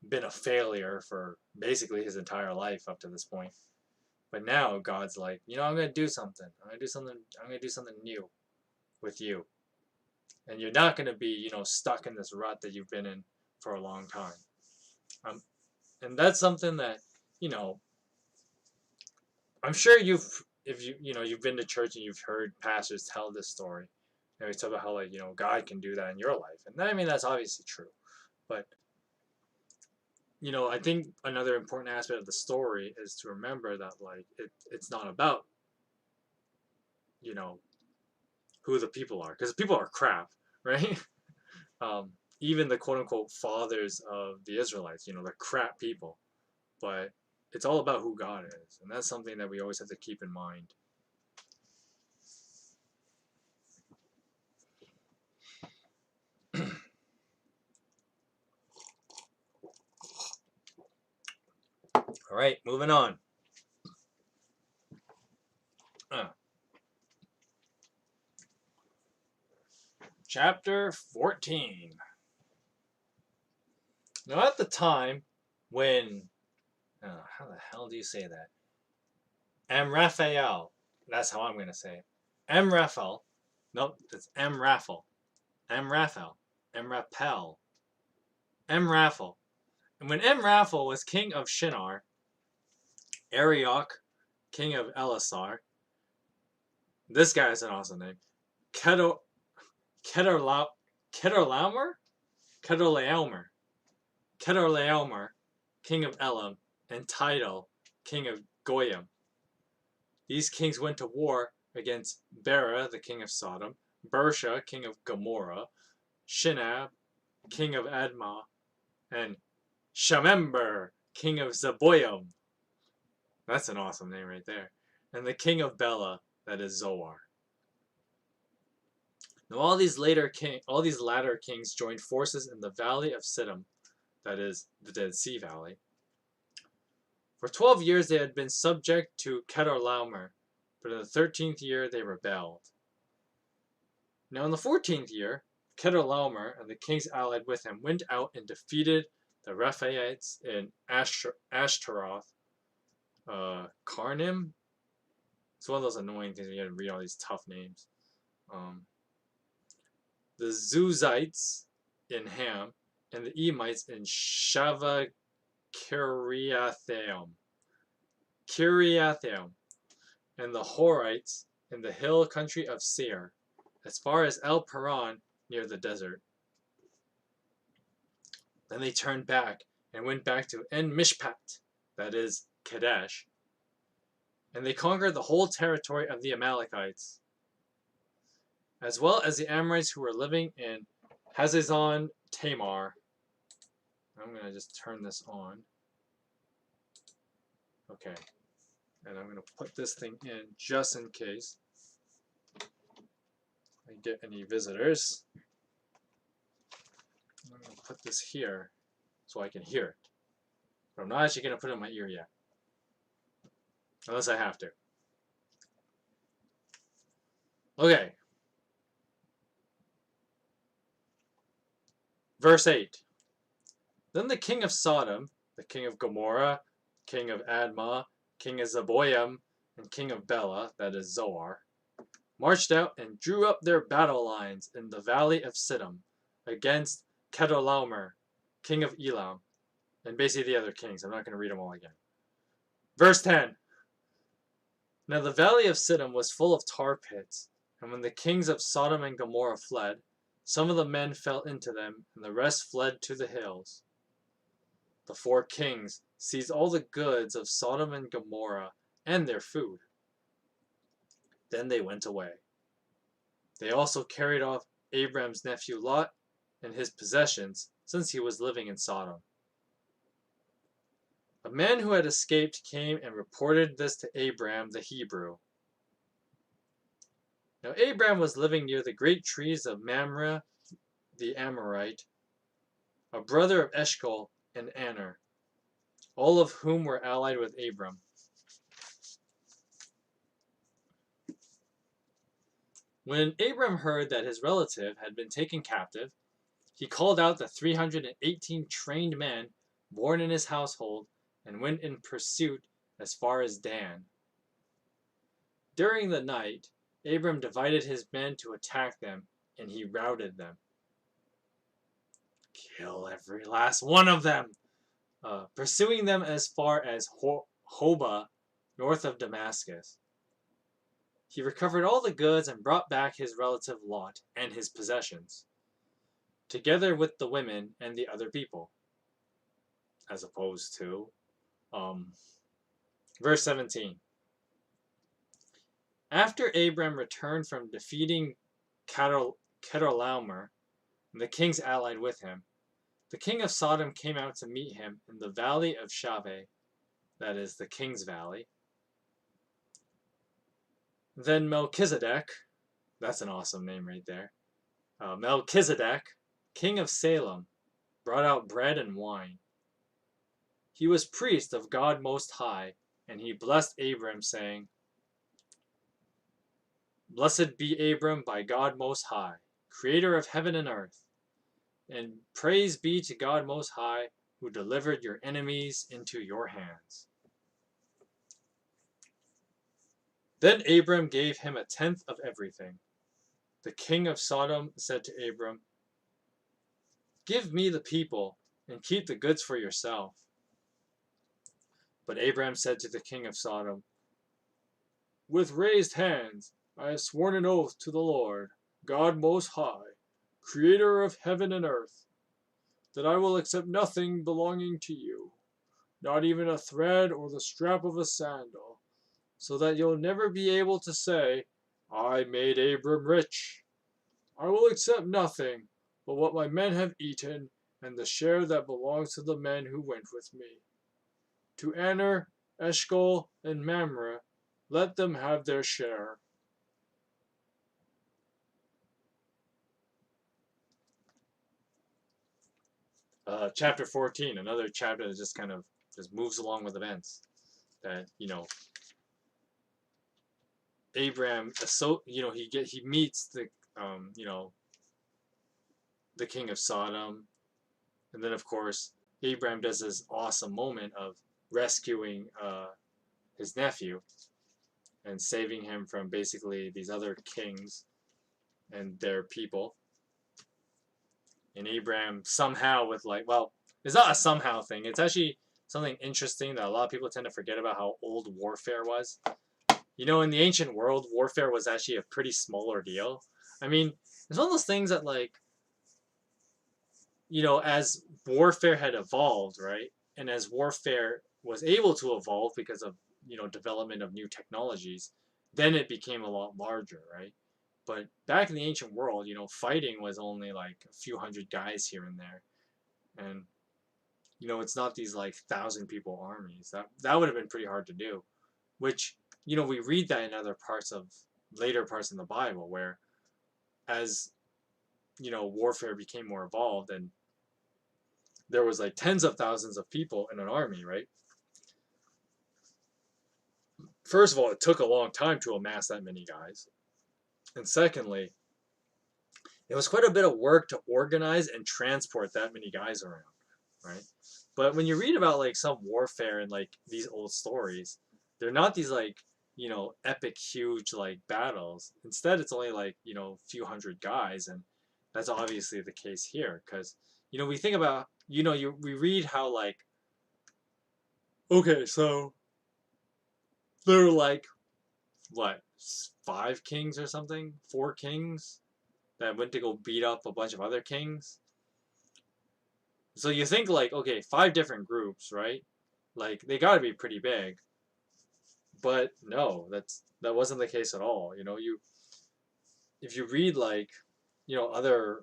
been a failure for basically his entire life up to this point. But now God's like, you know, I'm gonna do something. I'm gonna do something new with you. And you're not gonna be, you know, stuck in this rut that you've been in for a long time. And that's something that, you know, I'm sure you've been to church and you've heard pastors tell this story. And we talk about how, like, you know, God can do that in your life. And I mean, that's obviously true. But, you know, I think another important aspect of the story is to remember that, like, it's not about, you know, who the people are. Because people are crap, right? Even the quote-unquote fathers of the Israelites, you know, they're crap people. But it's all about who God is. And that's something that we always have to keep in mind. All right, moving on. Chapter 14. Now, at the time when, how the hell do you say that? Amraphel. That's how I'm going to say it. Amraphel. Nope, it's Amraphel. Amraphel. Amraphel. Amraphel. And when Amraphel was king of Shinar, Arioch, king of Elasar. This guy has an awesome name. Kedorlaomer? Kedorlaomer? Kedorlaomer, king of Elam, and Tidal, king of Goyim. These kings went to war against Bera, the king of Sodom, Bersha, king of Gomorrah, Shinab, king of Admah, and Shamember, king of Zeboyim. That's an awesome name right there. And the king of Bela, that is Zoar. Now all these latter kings joined forces in the valley of Siddim, that is the Dead Sea Valley. For 12 years they had been subject to Kedorlaomer, but in the 13th year they rebelled. Now in the 14th year, Kedorlaomer and the kings allied with him went out and defeated the Rephaites in Ashtaroth. Karnim? It's one of those annoying things when you have to read all these tough names. The Zuzites in Ham, and the Emites in Shava Kiriathaim, and the Horites in the hill country of Seir, as far as El Paran near the desert. Then they turned back and went back to En Mishpat, that is Kadesh, and they conquered the whole territory of the Amalekites, as well as the Amorites who were living in Hazazon Tamar. I'm going to just turn this on. Okay. And I'm going to put this thing in just in case I get any visitors. I'm going to put this here so I can hear it. But I'm not actually going to put it in my ear yet. Unless I have to. Okay. Verse 8. Then the king of Sodom, the king of Gomorrah, king of Admah, king of Zeboyim, and king of Bela, that is Zoar, marched out and drew up their battle lines in the valley of Siddim against Kedorlaomer, king of Elam, and basically the other kings. I'm not going to read them all again. Verse 10. Now the valley of Siddim was full of tar pits, and when the kings of Sodom and Gomorrah fled, some of the men fell into them, and the rest fled to the hills. The 4 kings seized all the goods of Sodom and Gomorrah and their food. Then they went away. They also carried off Abram's nephew Lot and his possessions, since he was living in Sodom. A man who had escaped came and reported this to Abram the Hebrew. Now Abram was living near the great trees of Mamre the Amorite, a brother of Eshcol and Aner, all of whom were allied with Abram. When Abram heard that his relative had been taken captive, he called out the 318 trained men born in his household and went in pursuit as far as Dan. During the night, Abram divided his men to attack them, and he routed them. Kill every last one of them! Pursuing them as far as Hobah, north of Damascus. He recovered all the goods and brought back his relative Lot and his possessions, together with the women and the other people. As opposed to, verse 17. After Abram returned from defeating Kedorlaomer, and the kings allied with him, the king of Sodom came out to meet him in the valley of Shaveh, that is the king's valley. Then Melchizedek, that's an awesome name right there, Melchizedek, king of Salem, brought out bread and wine. He was priest of God Most High, and he blessed Abram, saying, Blessed be Abram by God Most High, creator of heaven and earth, and praise be to God Most High, who delivered your enemies into your hands. Then Abram gave him 1/10 of everything. The king of Sodom said to Abram, Give me the people, and keep the goods for yourself. But Abram said to the king of Sodom, With raised hands I have sworn an oath to the Lord, God Most High, Creator of heaven and earth, that I will accept nothing belonging to you, not even a thread or the strap of a sandal, so that you'll never be able to say, I made Abram rich. I will accept nothing but what my men have eaten and the share that belongs to the men who went with me. To Aner, Eshcol, and Mamre, let them have their share. Chapter 14, another chapter that just kind of just moves along with events. That Abraham, he meets the king of Sodom, and then of course Abraham does this awesome moment of rescuing his nephew and saving him from basically these other kings and their people. And Abraham somehow it's not a somehow thing. It's actually something interesting that a lot of people tend to forget about how old warfare was. In the ancient world, warfare was actually a pretty small ordeal. I mean, it's one of those things that as warfare had evolved, right? And as warfare was able to evolve because of, development of new technologies, then it became a lot larger, right? But back in the ancient world, fighting was only like a few hundred guys here and there. And, it's not these like 1,000 people armies. That would have been pretty hard to do. Which, we read that in later parts in the Bible where as, warfare became more evolved and there was like tens of thousands of people in an army, right? First of all, it took a long time to amass that many guys. And secondly, it was quite a bit of work to organize and transport that many guys around, right? But when you read about like some warfare and like these old stories, they're not these like, epic, huge like battles. Instead, it's only like, a few hundred guys. And that's obviously the case here because, we think about, we read how like, okay, so there are like, what, 5 kings or something? 4 kings that went to go beat up a bunch of other kings. So you think like, okay, 5 different groups, right? Like they got to be pretty big. But no, that wasn't the case at all. If you read like, other,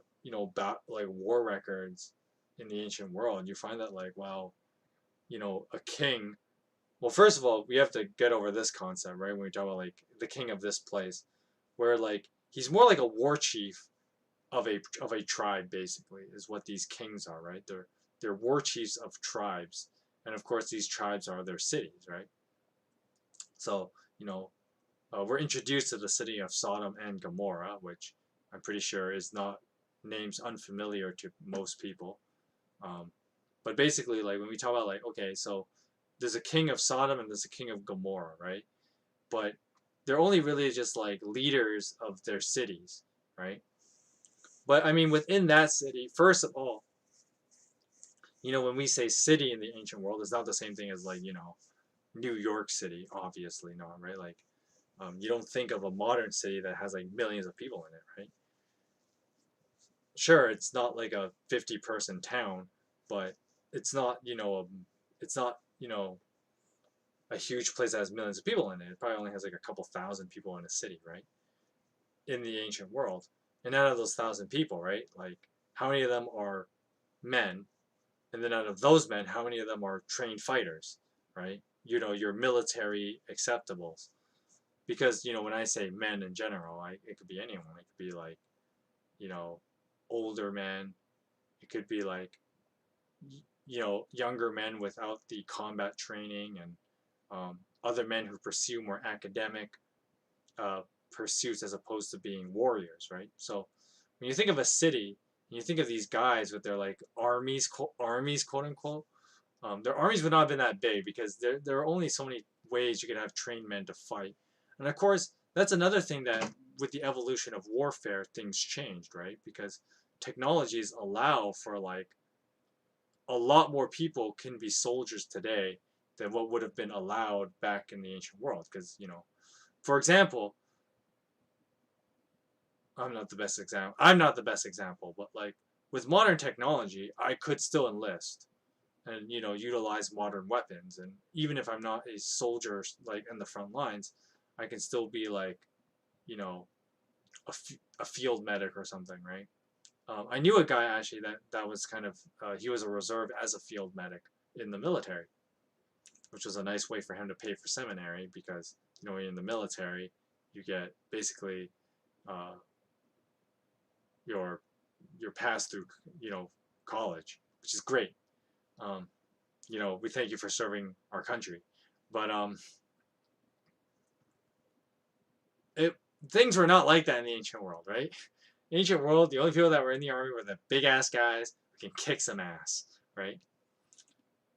like war records in the ancient world, you find that like, wow, a king. Well, first of all, we have to get over this concept, right? When we talk about like the king of this place, where like he's more like a war chief of a tribe, basically, is what these kings are, right? They're war chiefs of tribes, and of course these tribes are their cities, right? So we're introduced to the city of Sodom and Gomorrah, which I'm pretty sure is not names unfamiliar to most people. But basically, like when we talk about like, okay, so there's a king of Sodom and there's a king of Gomorrah, right? But they're only really just like leaders of their cities, right? But I mean, within that city, first of all, when we say city in the ancient world, it's not the same thing as like, New York City, obviously not, right? Like, you don't think of a modern city that has like millions of people in it, right? Sure, it's not like a 50-person town, but it's not, it's not, a huge place that has millions of people in it. It probably only has like a couple thousand people in a city, right? In the ancient world. And out of those 1,000 people, right? Like, how many of them are men? And then out of those men, how many of them are trained fighters, right? Your military acceptables. Because, when I say men in general, it could be anyone. It could be like, older men. It could be like, younger men without the combat training and other men who pursue more academic pursuits as opposed to being warriors, right? So when you think of a city, and you think of these guys with their like armies, quote unquote, their armies would not have been that big because there are only so many ways you could have trained men to fight. And of course, that's another thing that with the evolution of warfare, things changed, right? Because technologies allow for like a lot more people can be soldiers today than what would have been allowed back in the ancient world. Because For example, I'm not the best example, but like with modern technology, I could still enlist and utilize modern weapons. And even if I'm not a soldier like in the front lines, I can still be like you know a field medic or something, right? I knew a guy actually that was kind of he was a reserve as a field medic in the military, which was a nice way for him to pay for seminary because when you're in the military, you get basically uh, your your pass through college, which is great. Um, we thank you for serving our country, but it things were not like that in the ancient world, right? Ancient world, the only people that were in the army were the big ass guys who can kick some ass, right?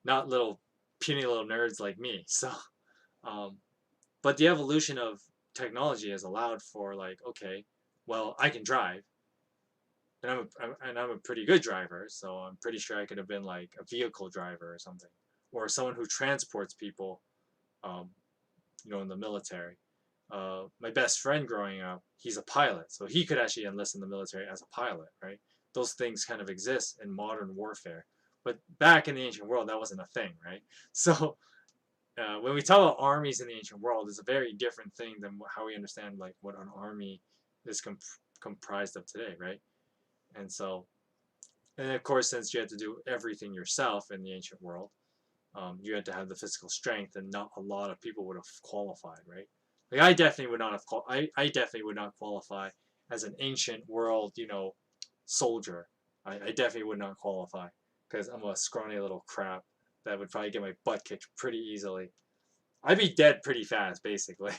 Not little puny little nerds like me. So, um, but the evolution of technology has allowed for like, okay, well, I can drive, and I'm a pretty good driver, so I'm pretty sure I could have been like a vehicle driver or something, or someone who transports people, um, in the military. My best friend growing up, he's a pilot, so he could actually enlist in the military as a pilot, right? Those things kind of exist in modern warfare, but back in the ancient world, that wasn't a thing, right? So when we talk about armies in the ancient world, it's a very different thing than how we understand like what an army is comprised of today, right? And so, and of course, since you had to do everything yourself in the ancient world, you had to have the physical strength, and not a lot of people would have qualified, right? Like I definitely would not have. I definitely would not qualify as an ancient world, soldier. I definitely would not qualify because I'm a scrawny little crap that would probably get my butt kicked pretty easily. I'd be dead pretty fast, basically.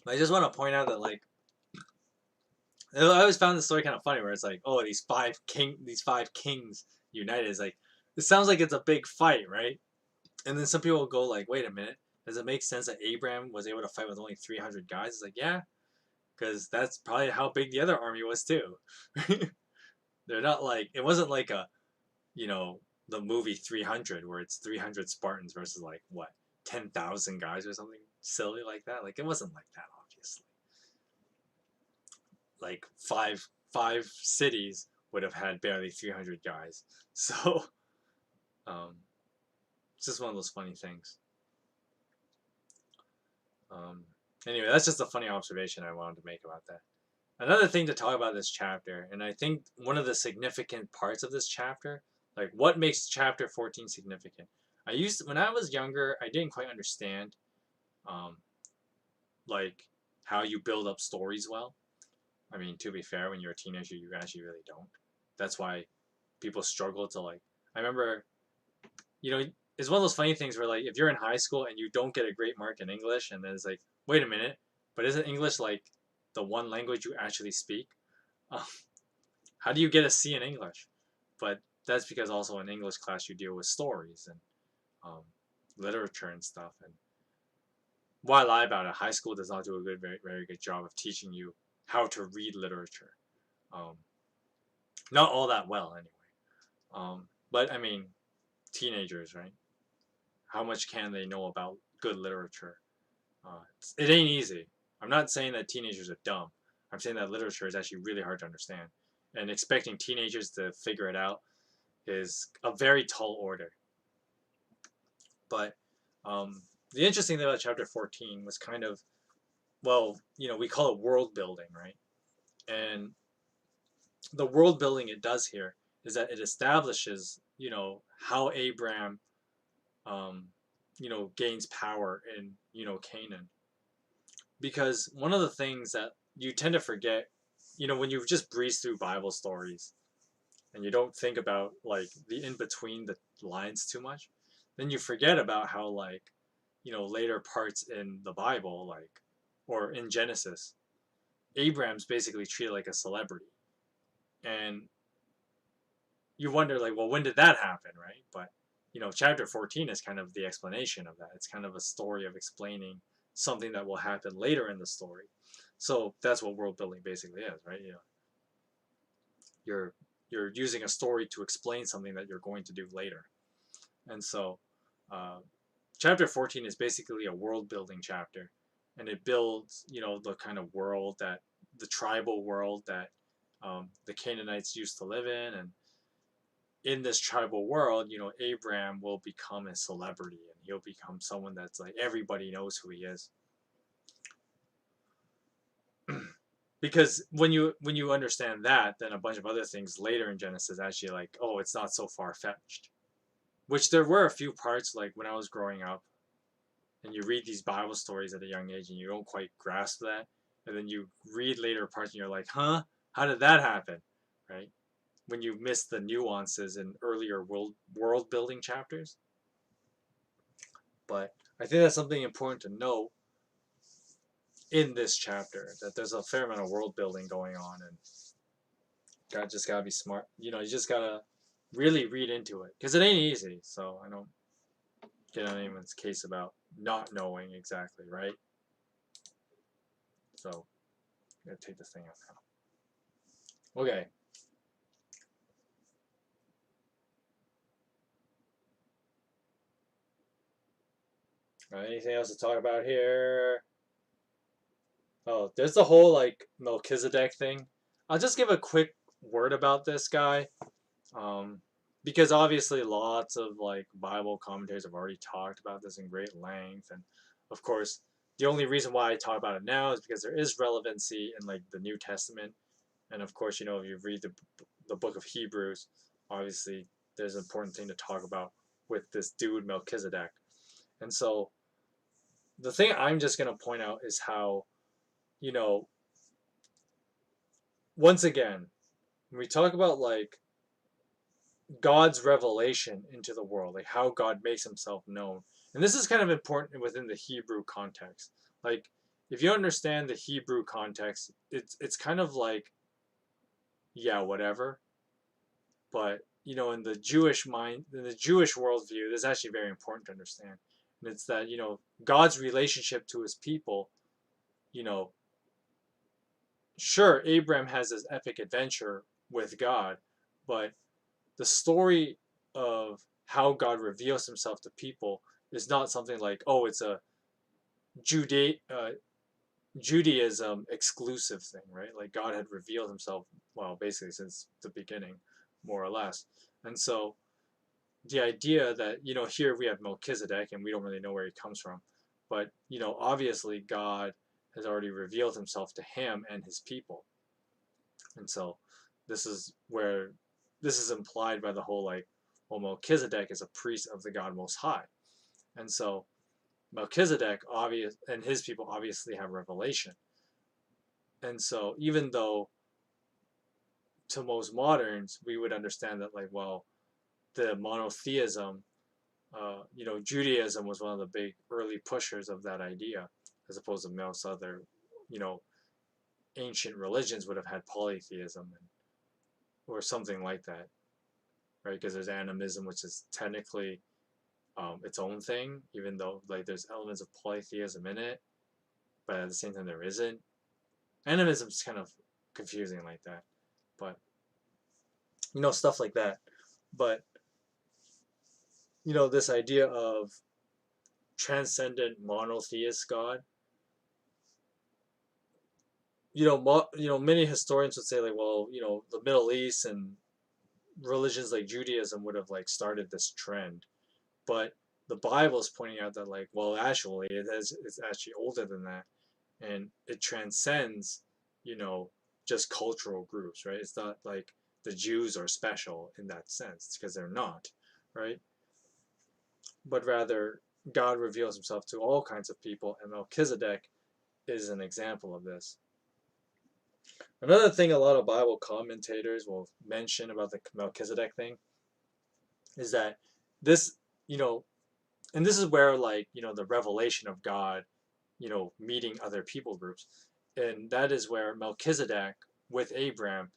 But I just want to point out that like I always found the story kind of funny, where it's like, oh, these five kings united. Is like, it sounds like it's a big fight, right? And then some people will go like, wait a minute, does it make sense that Abraham was able to fight with only 300 guys? It's like, yeah, because that's probably how big the other army was too. They're not like, it wasn't like you know, the movie 300 where it's 300 Spartans versus like what 10,000 guys or something silly like that. Like it wasn't like that, obviously. Like five cities would have had barely 300 guys. So it's just one of those funny things. Um, anyway, that's just a funny observation I wanted to make about that. Another thing to talk about this chapter, and I think one of the significant parts of this chapter, like what makes chapter 14 significant. When I was younger, I didn't quite understand, um, like how you build up stories well. I mean, to be fair, when you're a teenager, you actually really don't. That's why people struggle to like. I remember, you know, it's one of those funny things where like if you're in high school and you don't get a great mark in English, and then it's like, wait a minute, but isn't English like the one language you actually speak? Um, how do you get a C in English? But that's because also in English class you deal with stories and um, literature and stuff. And why lie about it? High school does not do a very, very good job of teaching you how to read literature. Um, not all that well, anyway. But I mean, teenagers, right? How much can they know about good literature? It ain't easy. I'm not saying that teenagers are dumb. I'm saying that literature is actually really hard to understand. And expecting teenagers to figure it out is a very tall order. But the interesting thing about chapter 14 was kind of, well, we call it world building, right? And the world building it does here is that it establishes, how Abraham, um, gains power in, Canaan. Because one of the things that you tend to forget, when you just breeze through Bible stories and you don't think about like the in between the lines too much, then you forget about how like, later parts in the Bible, like, or in Genesis, Abraham's basically treated like a celebrity. And you wonder like, well, when did that happen, right? But chapter 14 is kind of the explanation of that. It's kind of a story of explaining something that will happen later in the story. So that's what world building basically is, right? You're using a story to explain something that you're going to do later. And so, uh, chapter 14 is basically a world building chapter, and it builds, the kind of world that the tribal world that the Canaanites used to live in this tribal world, Abraham will become a celebrity and he'll become someone that's like everybody knows who he is. Because when you understand that, then a bunch of other things later in Genesis actually like, oh, it's not so far fetched. Which there were a few parts like when I was growing up, and you read these Bible stories at a young age and you don't quite grasp that, and then you read later parts and you're like, huh, how did that happen, right? When you miss the nuances in earlier world building chapters. But I think that's something important to know in this chapter, that there's a fair amount of world building going on, and God just gotta be smart. You just gotta really read into it because it ain't easy. So I don't get on anyone's case about not knowing exactly, right? So I'm gonna take this thing out now. Okay. Anything else to talk about here? Oh, there's the whole like Melchizedek thing. I'll just give a quick word about this guy. Um, because obviously lots of like Bible commentators have already talked about this in great length, and of course, the only reason why I talk about it now is because there is relevancy in like the New Testament, and of course, if you read the book of Hebrews, obviously there's an important thing to talk about with this dude Melchizedek, and so the thing I'm just gonna point out is how, you know, once again, when we talk about like God's revelation into the world, like how God makes himself known. And this is kind of important within the Hebrew context. Like if you understand the Hebrew context, it's kind of like, yeah, whatever. But in the Jewish mind, in the Jewish worldview, this is actually very important to understand. And it's that, God's relationship to his people, you know, sure, Abraham has this epic adventure with God, but the story of how God reveals himself to people is not something like, oh, it's a Juda- uh, Judaism exclusive thing, right? Like God had revealed himself, well, basically since the beginning, more or less. And so the idea that, here we have Melchizedek and we don't really know where he comes from, but, obviously God has already revealed himself to him and his people. And so this is where this is implied by the whole like, well, Melchizedek is a priest of the God Most High. And so Melchizedek obvious and his people obviously have revelation. And so even though to most moderns we would understand that like, well, the monotheism, Judaism was one of the big early pushers of that idea, as opposed to most other, you know, ancient religions would have had polytheism or something like that, right? Because there's animism, which is technically its own thing, even though like there's elements of polytheism in it, but at the same time there isn't. Animism is kind of confusing like that, but stuff like that. But this idea of transcendent monotheist God. Many historians would say like, well, the Middle East and religions like Judaism would have like started this trend, but the Bible is pointing out that like, well, actually, it's actually older than that, and it transcends, you know, just cultural groups, right? It's not like the Jews are special in that sense because they're not, right? But rather, God reveals himself to all kinds of people, and Melchizedek is an example of this. Another thing a lot of Bible commentators will mention about the Melchizedek thing is that this, you know, and this is where like, the revelation of God, meeting other people groups. And that is where Melchizedek with Abraham,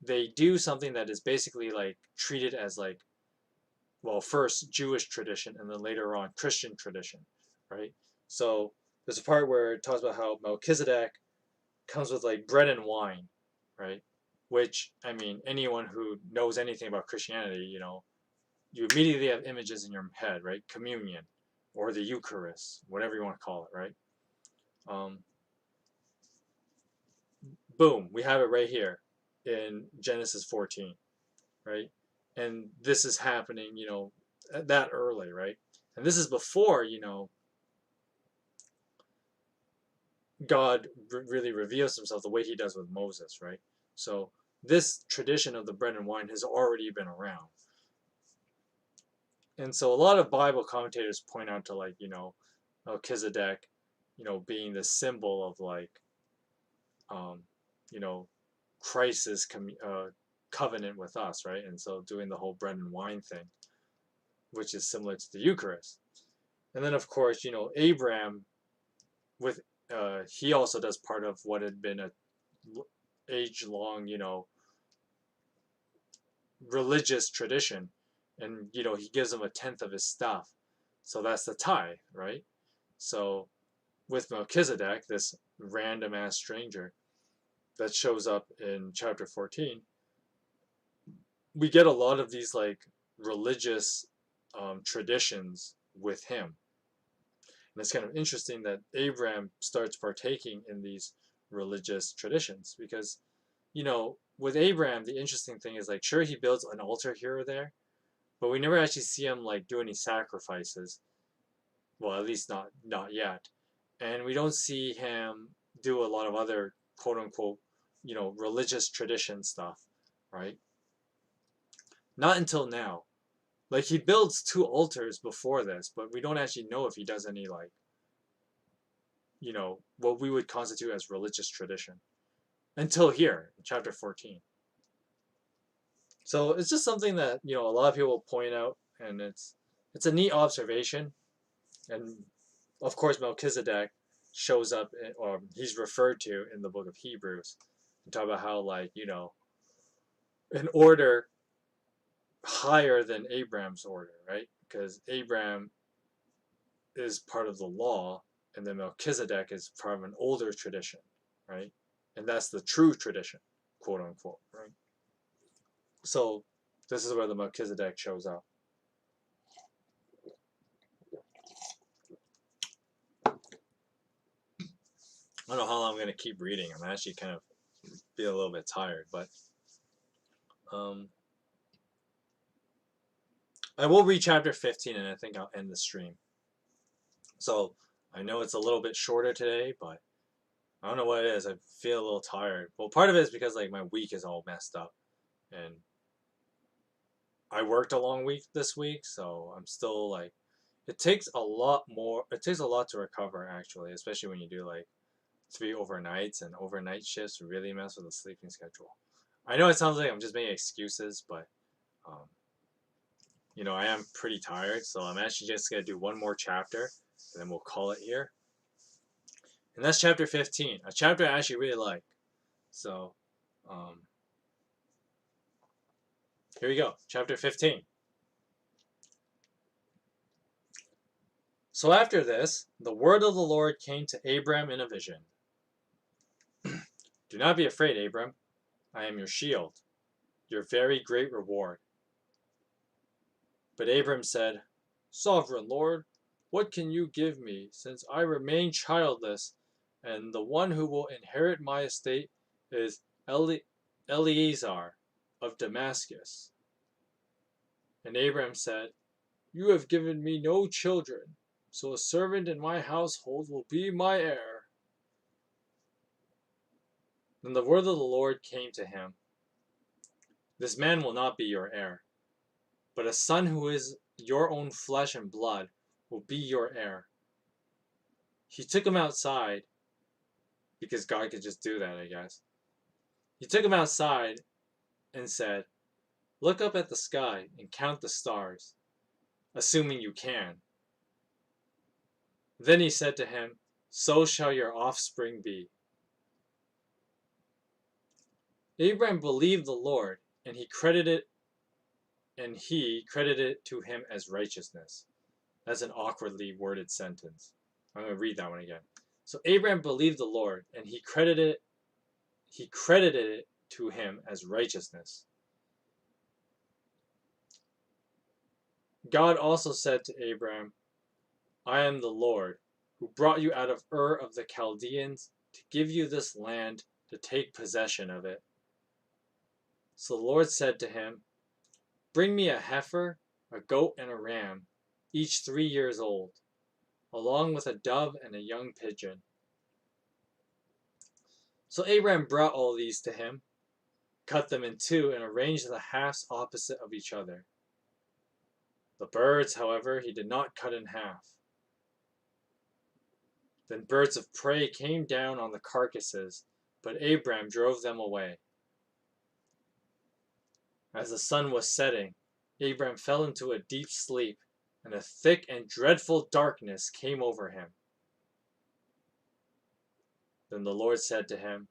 they do something that is basically like treated as like, well, first Jewish tradition and then later on Christian tradition, right? So there's a part where it talks about how Melchizedek comes with like bread and wine, right? Which, I mean, anyone who knows anything about Christianity, you immediately have images in your head, right? Communion or the Eucharist, whatever you want to call it, right? Boom, we have it right here in Genesis 14, right? And this is happening, that early, right? And this is before, God really reveals himself the way he does with Moses, right? So this tradition of the bread and wine has already been around. And so a lot of Bible commentators point out to, like, Melchizedek, being the symbol of, like, you know, Christ's covenant with us, right? And so doing the whole bread and wine thing, which is similar to the Eucharist. And then, of course, Abraham, with he also does part of what had been a age-long, religious tradition, and he gives him a tenth of his stuff, so that's the tithe, right? So with Melchizedek, this random ass stranger that shows up in chapter 14, we get a lot of these, like, religious traditions with him. And it's kind of interesting that Abraham starts partaking in these religious traditions because, with Abraham, the interesting thing is, like, sure, he builds an altar here or there, but we never actually see him, like, do any sacrifices. Well, at least not yet. And we don't see him do a lot of other quote unquote, religious tradition stuff, right? Not until now. Like, he builds 2 altars before this, but we don't actually know if he does any, like, what we would constitute as religious tradition until here in chapter 14. So it's just something that, a lot of people point out, and it's a neat observation. And of course, Melchizedek shows up, or he's referred to in the book of Hebrews, and talk about how, like, an order higher than Abraham's order, right? Because Abraham is part of the law, and then Melchizedek is part of an older tradition, right? And that's the true tradition, quote unquote, right? So this is where the Melchizedek shows up. I don't know how long I'm going to keep reading. I'm actually kind of feel a little bit tired, but I will read chapter 15, and I think I'll end the stream. So I know it's a little bit shorter today, but I don't know what it is. I feel a little tired. Well, part of it is because, like, my week is all messed up, and I worked a long week this week, so I'm still, like, it takes a lot to recover, actually, especially when you do, like, 3 overnights, and overnight shifts really mess with the sleeping schedule. I know it sounds like I'm just making excuses, but I am pretty tired, so I'm actually just gonna do one more chapter, and then we'll call it here. And that's chapter 15, a chapter I actually really like. So, here we go, chapter 15. So after this, the word of the Lord came to Abram in a vision. Do not be afraid, Abram. I am your shield, your very great reward. But Abram said, Sovereign Lord, what can you give me, since I remain childless, and the one who will inherit my estate is Eleazar of Damascus? And Abram said, You have given me no children, so a servant in my household will be my heir. Then the word of the Lord came to him, This man will not be your heir, but a son who is your own flesh and blood will be your heir. He took him outside, because God could just do that, I guess. He took him outside and said, Look up at the sky and count the stars, assuming you can. Then he said to him, So shall your offspring be. Abraham believed the Lord, and he credited it to him as righteousness. That's an awkwardly worded sentence. I'm going to read that one again. So Abraham believed the Lord, and he credited it to him as righteousness. God also said to Abram, I am the Lord, who brought you out of Ur of the Chaldeans to give you this land to take possession of it. So the Lord said to him, Bring me a heifer, a goat, and a ram, each 3 years old, along with a dove and a young pigeon. So Abram brought all these to him, cut them in two, and arranged the halves opposite of each other. The birds, however, he did not cut in half. Then birds of prey came down on the carcasses, but Abram drove them away. As the sun was setting, Abram fell into a deep sleep, and a thick and dreadful darkness came over him. Then the Lord said to him,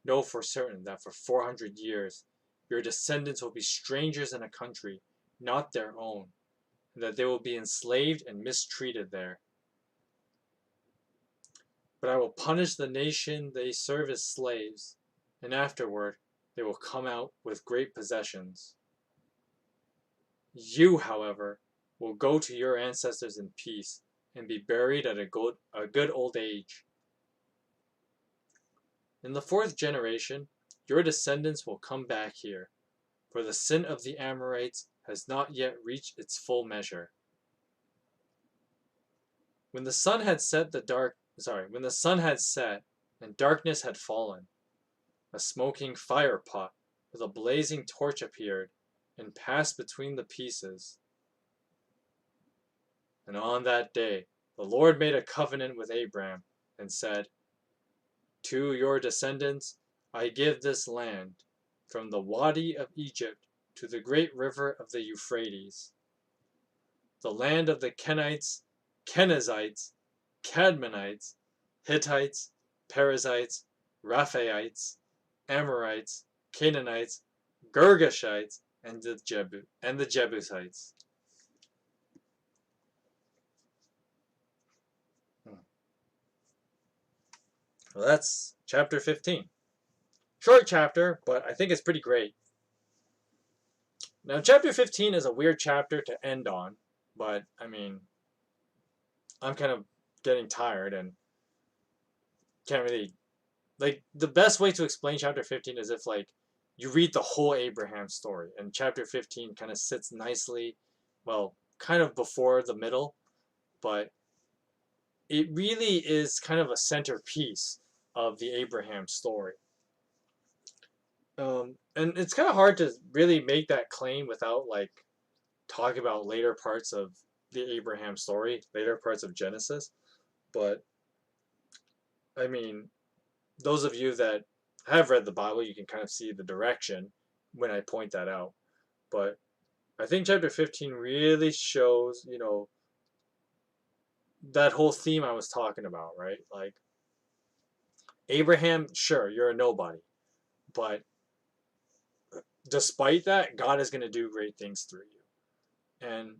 Know for certain that for 400 years your descendants will be strangers in a country not their own, and that they will be enslaved and mistreated there. But I will punish the nation they serve as slaves, and afterward they will come out with great possessions. You, however, will go to your ancestors in peace and be buried at a good old age. In the fourth generation, your descendants will come back here, for the sin of the Amorites has not yet reached its full measure. When the sun had set and darkness had fallen, a smoking fire pot with a blazing torch appeared and passed between the pieces. And on that day the Lord made a covenant with Abram and said, To your descendants I give this land, from the Wadi of Egypt to the great river of the Euphrates, the land of the Kenites, Kenizzites, Cadmonites, Hittites, Perizzites, Rephaites, Amorites, Canaanites, Girgashites, and the Jebusites. Well, that's chapter 15. Short chapter, but I think it's pretty great. Now, chapter 15 is a weird chapter to end on, but, I mean, I'm kind of getting tired and can't really... Like, the best way to explain chapter 15 is if, like, you read the whole Abraham story, and chapter 15 kind of sits nicely, well, kind of before the middle, but it really is kind of a centerpiece of the Abraham story. And it's kind of hard to really make that claim without, like, talking about later parts of the Abraham story, later parts of Genesis. But, I mean, those of you that have read the Bible, you can kind of see the direction when I point that out. But I think chapter 15 really shows, that whole theme I was talking about, right? Like, Abraham, sure, you're a nobody. But despite that, God is going to do great things through you.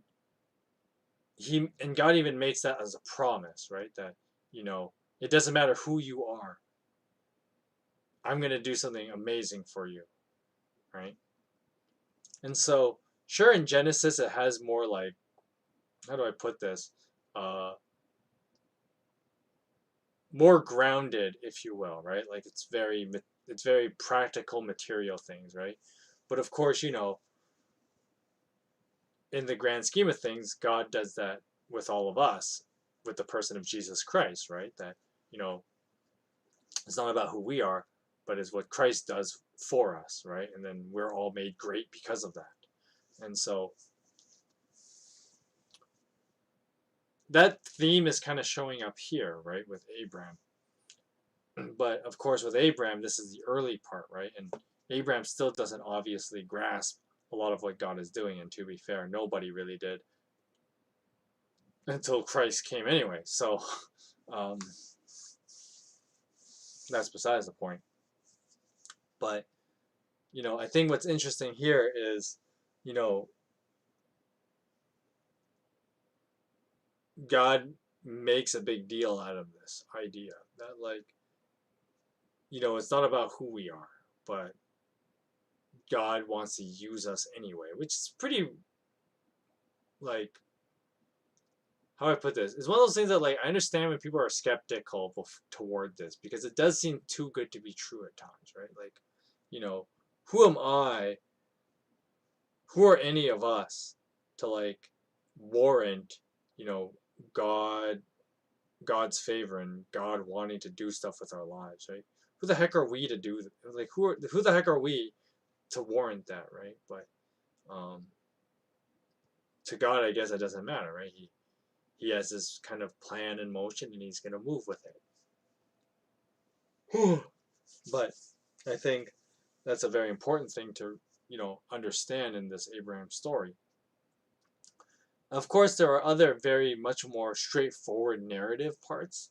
And God even makes that as a promise, right? That, it doesn't matter who you are. I'm going to do something amazing for you, right? And so, sure, in Genesis, it has more, like, how do I put this? More grounded, if you will, right? Like, it's very practical material things, right? But of course, in the grand scheme of things, God does that with all of us, with the person of Jesus Christ, right? That, it's not about who we are, but is what Christ does for us, right? And then we're all made great because of that. And so that theme is kind of showing up here, right, with Abraham. But of course, with Abraham, this is the early part, right? And Abraham still doesn't obviously grasp a lot of what God is doing. And to be fair, nobody really did until Christ came anyway. So um, that's besides the point. But, I think what's interesting here is, God makes a big deal out of this idea that, like, it's not about who we are, but God wants to use us anyway, which is pretty like, how do I put this? It's one of those things that, like, I understand when people are skeptical toward this because it does seem too good to be true at times, right? Like, you know, who am I? Who are any of us to like warrant, you know, God, God's favor and God wanting to do stuff with our lives, right? Who the heck are we to do? Like, who the heck are we to warrant that, right? But um, to God, I guess it doesn't matter, right? He has this kind of plan in motion and he's gonna move with it. But I think that's a very important thing to, you know, understand in this Abraham story. Of course, there are other very much more straightforward narrative parts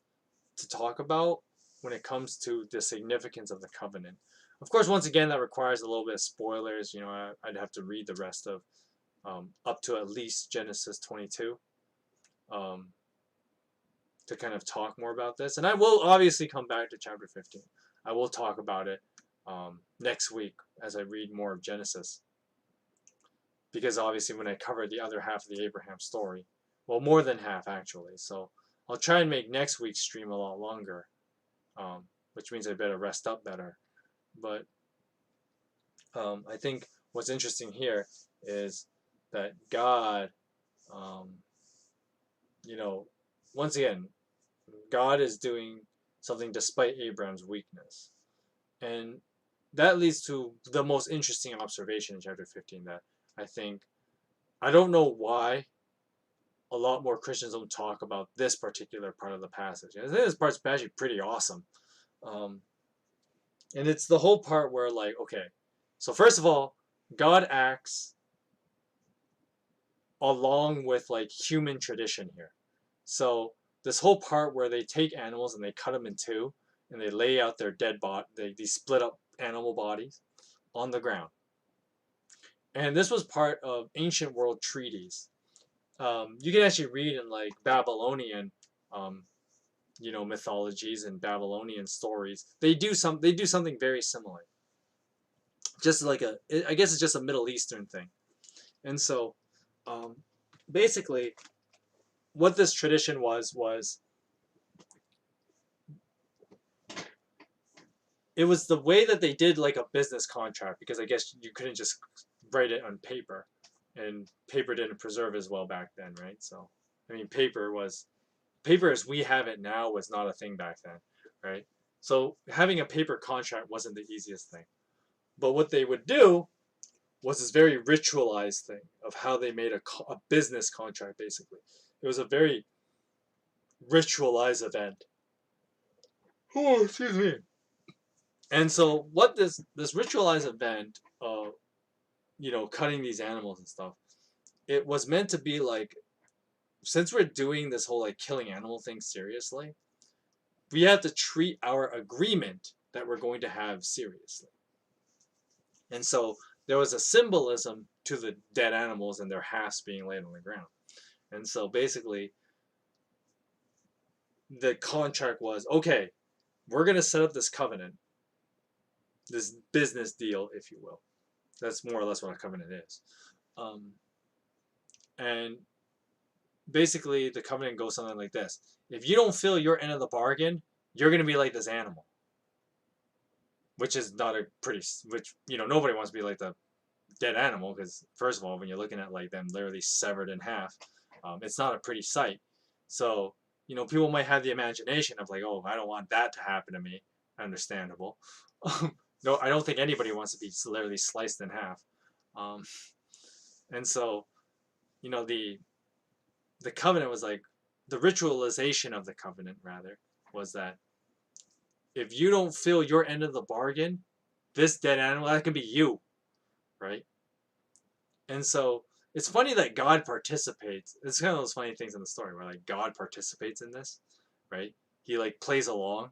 to talk about when it comes to the significance of the covenant. Of course, once again, that requires a little bit of spoilers. You know, I'd have to read the rest of up to at least Genesis 22 um, to kind of talk more about this. And I will obviously come back to chapter 15. I will talk about it next week as I read more of Genesis. Because obviously, when I cover the other half of the Abraham story, well, more than half actually. So I'll try and make next week's stream a lot longer, which means I better rest up better. But I think what's interesting here is that God, um, you know, once again, God is doing something despite Abraham's weakness. And that leads to the most interesting observation in chapter 15 that I think, I don't know why a lot more Christians don't talk about this particular part of the passage. And I think this part's actually pretty awesome. Um, and it's the whole part where, like, okay, so first of all, God acts along with like human tradition here. So this whole part where they take animals and they cut them in two and they lay out their dead body, they split up animal bodies on the ground. And this was part of ancient world treaties. You can actually read in like Babylonian, um, you know, mythologies and Babylonian stories. They do something very similar. Just like I guess it's just a Middle Eastern thing. And so, um, basically, what this tradition was it was the way that they did like a business contract, because I guess you couldn't just write it on paper, and paper didn't preserve as well back then, right? So, I mean, paper as we have it now was not a thing back then, right? So having a paper contract wasn't the easiest thing. But what they would do was this very ritualized thing of how they made a business contract, basically. It was a very ritualized event. Oh, excuse me. And so what this ritualized event of, you know, cutting these animals and stuff, it was meant to be like, since we're doing this whole like killing animal thing seriously, we have to treat our agreement that we're going to have seriously. And so there was a symbolism to the dead animals and their halves being laid on the ground. And so basically, the contract was, okay, we're going to set up this covenant, this business deal, if you will. That's more or less what a covenant is. And basically, the covenant goes something like this: if you don't fill your end of the bargain, you're going to be like this animal. Which is not a pretty, which, you know, nobody wants to be like the dead animal, because first of all, when you're looking at like them literally severed in half, it's not a pretty sight. So, you know, people might have the imagination of like, oh, I don't want that to happen to me. Understandable. No, I don't think anybody wants to be literally sliced in half. Um, and so, you know, the covenant was like, the ritualization of the covenant rather was that if you don't fill your end of the bargain, this dead animal, that can be you, right? And so it's funny that God participates. It's kind of those funny things in the story where like God participates in this, right? He like plays along,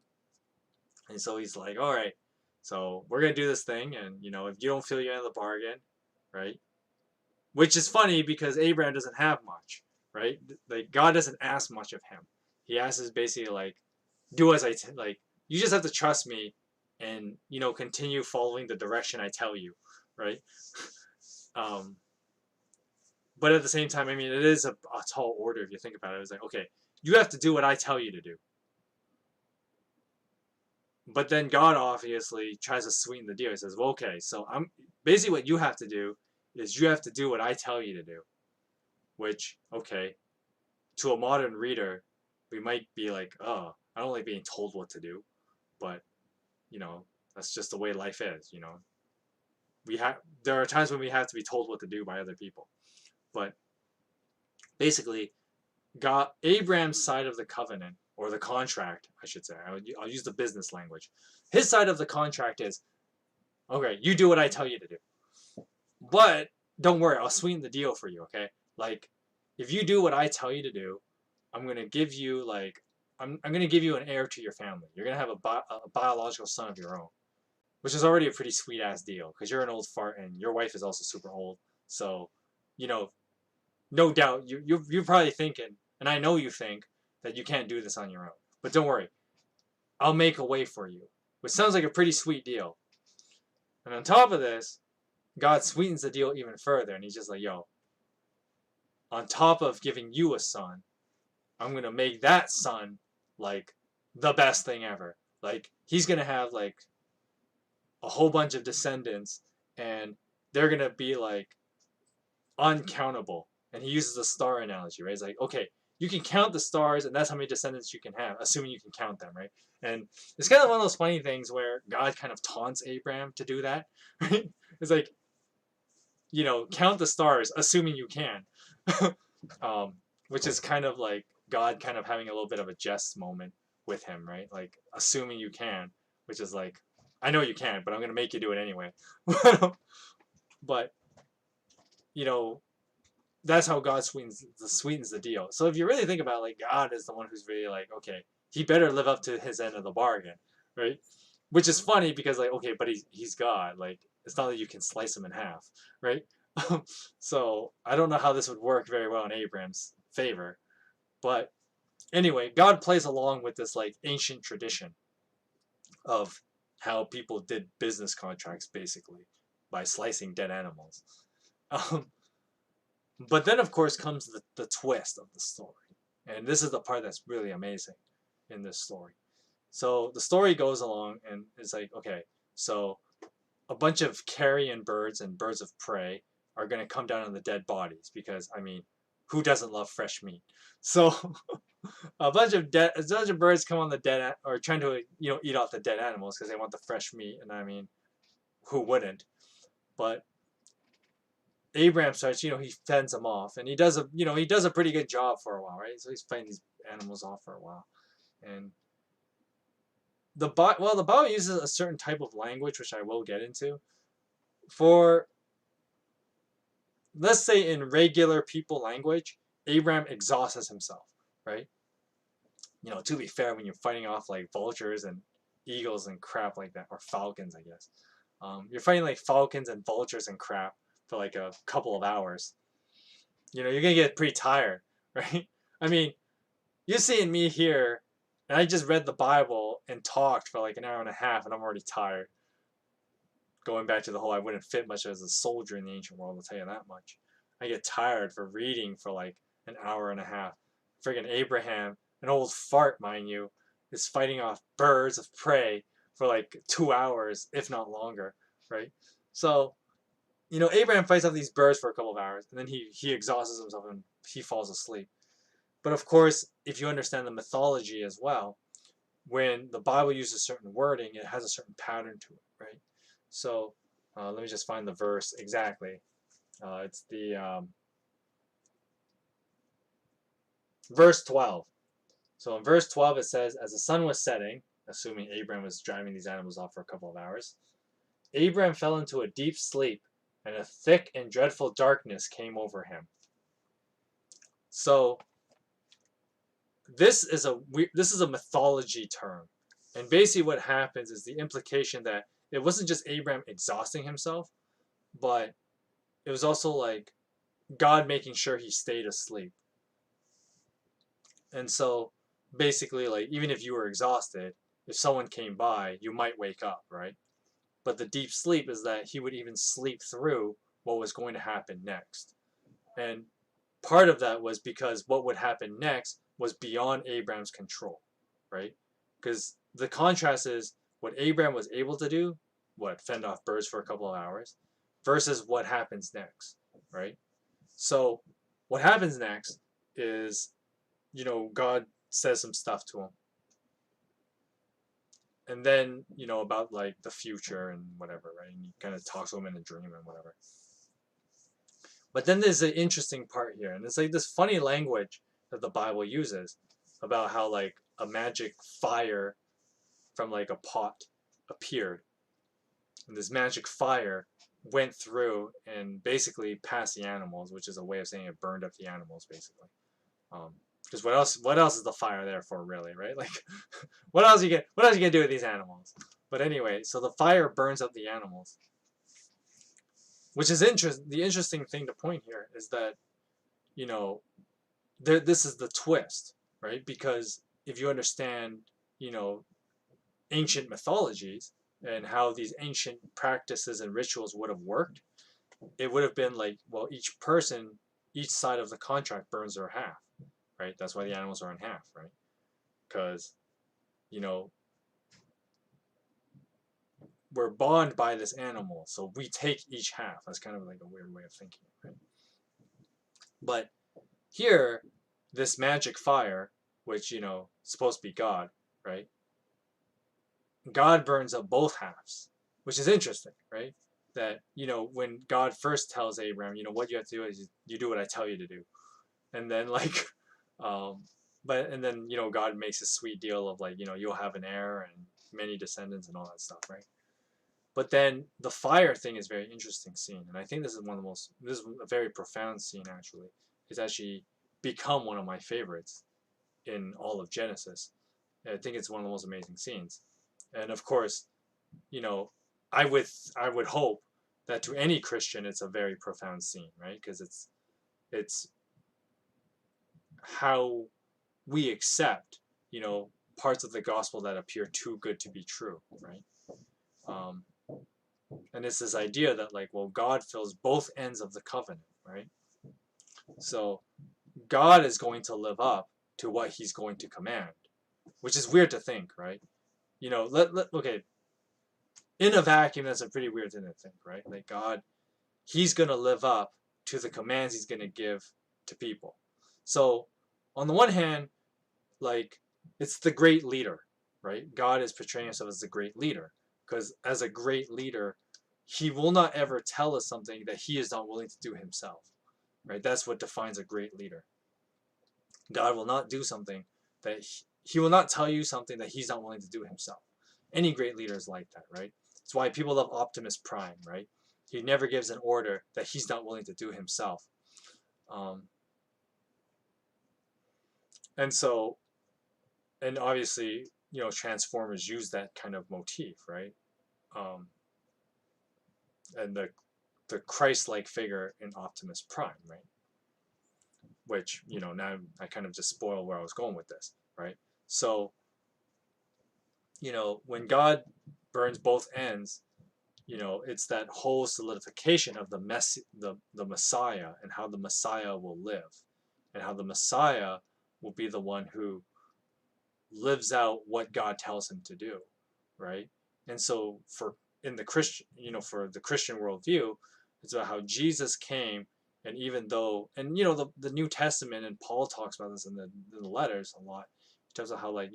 and so he's like, all right, so we're gonna do this thing, and you know, if you don't fill your end of the bargain, right? Which is funny because Abraham doesn't have much, right? Like God doesn't ask much of him. He asks basically like, do as like. You just have to trust me, and you know, continue following the direction I tell you, right? Um, But at the same time, I mean, it is a tall order if you think about it. It's like, okay, you have to do what I tell you to do. But then God obviously tries to sweeten the deal. He says, well, okay, so I'm basically what you have to do is you have to do what I tell you to do. Which, okay, to a modern reader, we might be like, oh, I don't like being told what to do. But, you know, that's just the way life is, you know. There are times when we have to be told what to do by other people. But basically, God, Abraham's side of the covenant, or the contract, I should say, I'll use the business language. His side of the contract is, okay, you do what I tell you to do. But don't worry, I'll sweeten the deal for you, okay? Like, if you do what I tell you to do, I'm gonna give you I'm gonna give you an heir to your family. You're gonna have a biological son of your own, which is already a pretty sweet ass deal because you're an old fart and your wife is also super old. So, you know, no doubt you're probably thinking, and I know you think that you can't do this on your own. But don't worry, I'll make a way for you, which sounds like a pretty sweet deal. And on top of this, God sweetens the deal even further, and he's just like, yo, on top of giving you a son, I'm gonna make that son like the best thing ever. Like he's gonna have like a whole bunch of descendants, and they're gonna be like uncountable. And he uses the star analogy, right? It's like, okay, you can count the stars, and that's how many descendants you can have, assuming you can count them, right? And it's kind of one of those funny things where God kind of taunts Abraham to do that, right? It's like, you know, count the stars, assuming you can, which is kind of like God kind of having a little bit of a jest moment with him, right? Like, assuming you can, which is like, I know you can, but I'm going to make you do it anyway. But, you know, that's how God sweetens the deal. So if you really think about it, like, God is the one who's really like, okay, he better live up to his end of the bargain, right? Which is funny because like, okay, but he's God. Like, it's not that you can slice him in half, right? So I don't know how this would work very well in Abraham's favor. But anyway, God plays along with this like ancient tradition of how people did business contracts basically by slicing dead animals. Um, but then, of course, comes the twist of the story. And this is the part that's really amazing in this story. So the story goes along and it's like, okay, so a bunch of carrion birds and birds of prey are going to come down on the dead bodies because, I mean, who doesn't love fresh meat? So a bunch of birds come on the dead or trying to eat off the dead animals because they want the fresh meat, and I mean, who wouldn't? But Abraham starts, he fends them off, and he does a pretty good job for a while, right? So he's fighting these animals off for a while, and the Bible uses a certain type of language, which I will get into, for, let's say, in regular people language, Abraham exhausts himself, right? To be fair, when you're fighting off like vultures and eagles and crap like that, or falcons, I guess, you're fighting like falcons and vultures and crap for like a couple of hours. You're gonna get pretty tired, right? I mean, you're seeing me here, and I just read the Bible and talked for like an hour and a half, and I'm already tired. Going back to the whole, I wouldn't fit much as a soldier in the ancient world, I'll tell you that much. I get tired for reading for like an hour and a half. Friggin' Abraham, an old fart, mind you, is fighting off birds of prey for like 2 hours, if not longer, right? So, Abraham fights off these birds for a couple of hours, and then he exhausts himself and he falls asleep. But of course, if you understand the mythology as well, when the Bible uses certain wording, it has a certain pattern to it, right? So let me just find the verse exactly. It's the verse 12. So in verse 12 it says, as the sun was setting, assuming Abraham was driving these animals off for a couple of hours, Abraham fell into a deep sleep, and a thick and dreadful darkness came over him. So this is a mythology term, and basically what happens is the implication that it wasn't just Abraham exhausting himself, but it was also like God making sure he stayed asleep. And so basically, like, even if you were exhausted, if someone came by, you might wake up, right? But the deep sleep is that he would even sleep through what was going to happen next. And part of that was because what would happen next was beyond Abraham's control, right? Because the contrast is what Abraham was able to do, what, fend off birds for a couple of hours, versus what happens next, right? So what happens next is, God says some stuff to him. And then, about like the future and whatever, right? And he kind of talks to him in a dream and whatever. But then there's an interesting part here, and it's like this funny language that the Bible uses about how like a magic fire from like a pot appeared, and this magic fire went through and basically passed the animals, which is a way of saying it burned up the animals, basically. Because what else is the fire there for, really, right? Like, what else you gonna do with these animals? But anyway, so the fire burns up the animals, which is the interesting thing to point here is that, this is the twist, right? Because if you understand, ancient mythologies and how these ancient practices and rituals would have worked, it would have been like, well, each side of the contract burns their half, right? That's why the animals are in half, right? Because, we're bonded by this animal, so we take each half. That's kind of like a weird way of thinking, right? But here, this magic fire, which, supposed to be God, right? God burns up both halves, which is interesting, right? That, when God first tells Abraham, what you have to do is you do what I tell you to do. And then like, and then, God makes a sweet deal of like, you'll have an heir and many descendants and all that stuff, right? But then the fire thing is a very interesting scene. And I think this is a very profound scene, actually. It's actually become one of my favorites in all of Genesis. I think it's one of the most amazing scenes. And of course, I would hope that to any Christian it's a very profound scene, right? Because it's how we accept, parts of the gospel that appear too good to be true, right? And it's this idea that like, well, God fills both ends of the covenant, right? So God is going to live up to what he's going to command, which is weird to think, right? Okay, in a vacuum, that's a pretty weird thing to think, right? Like God, he's going to live up to the commands he's going to give to people. So on the one hand, like, it's the great leader, right? God is portraying himself as the great leader, because as a great leader, he will not ever tell us something that he is not willing to do himself, right? That's what defines a great leader. God will not do something that he will not tell you something that he's not willing to do himself. Any great leader is like that, right? That's why people love Optimus Prime, right? He never gives an order that he's not willing to do himself. And obviously, Transformers use that kind of motif, right? And the Christ-like figure in Optimus Prime, right? Which, now I kind of just spoiled where I was going with this, right? So, when God burns both ends, it's that whole solidification of the Messiah, and how the Messiah will live, and how the Messiah will be the one who lives out what God tells him to do, right? And so for the Christian worldview, it's about how Jesus came, and even though, and the New Testament, and Paul talks about this in the letters a lot. He talks about how, like,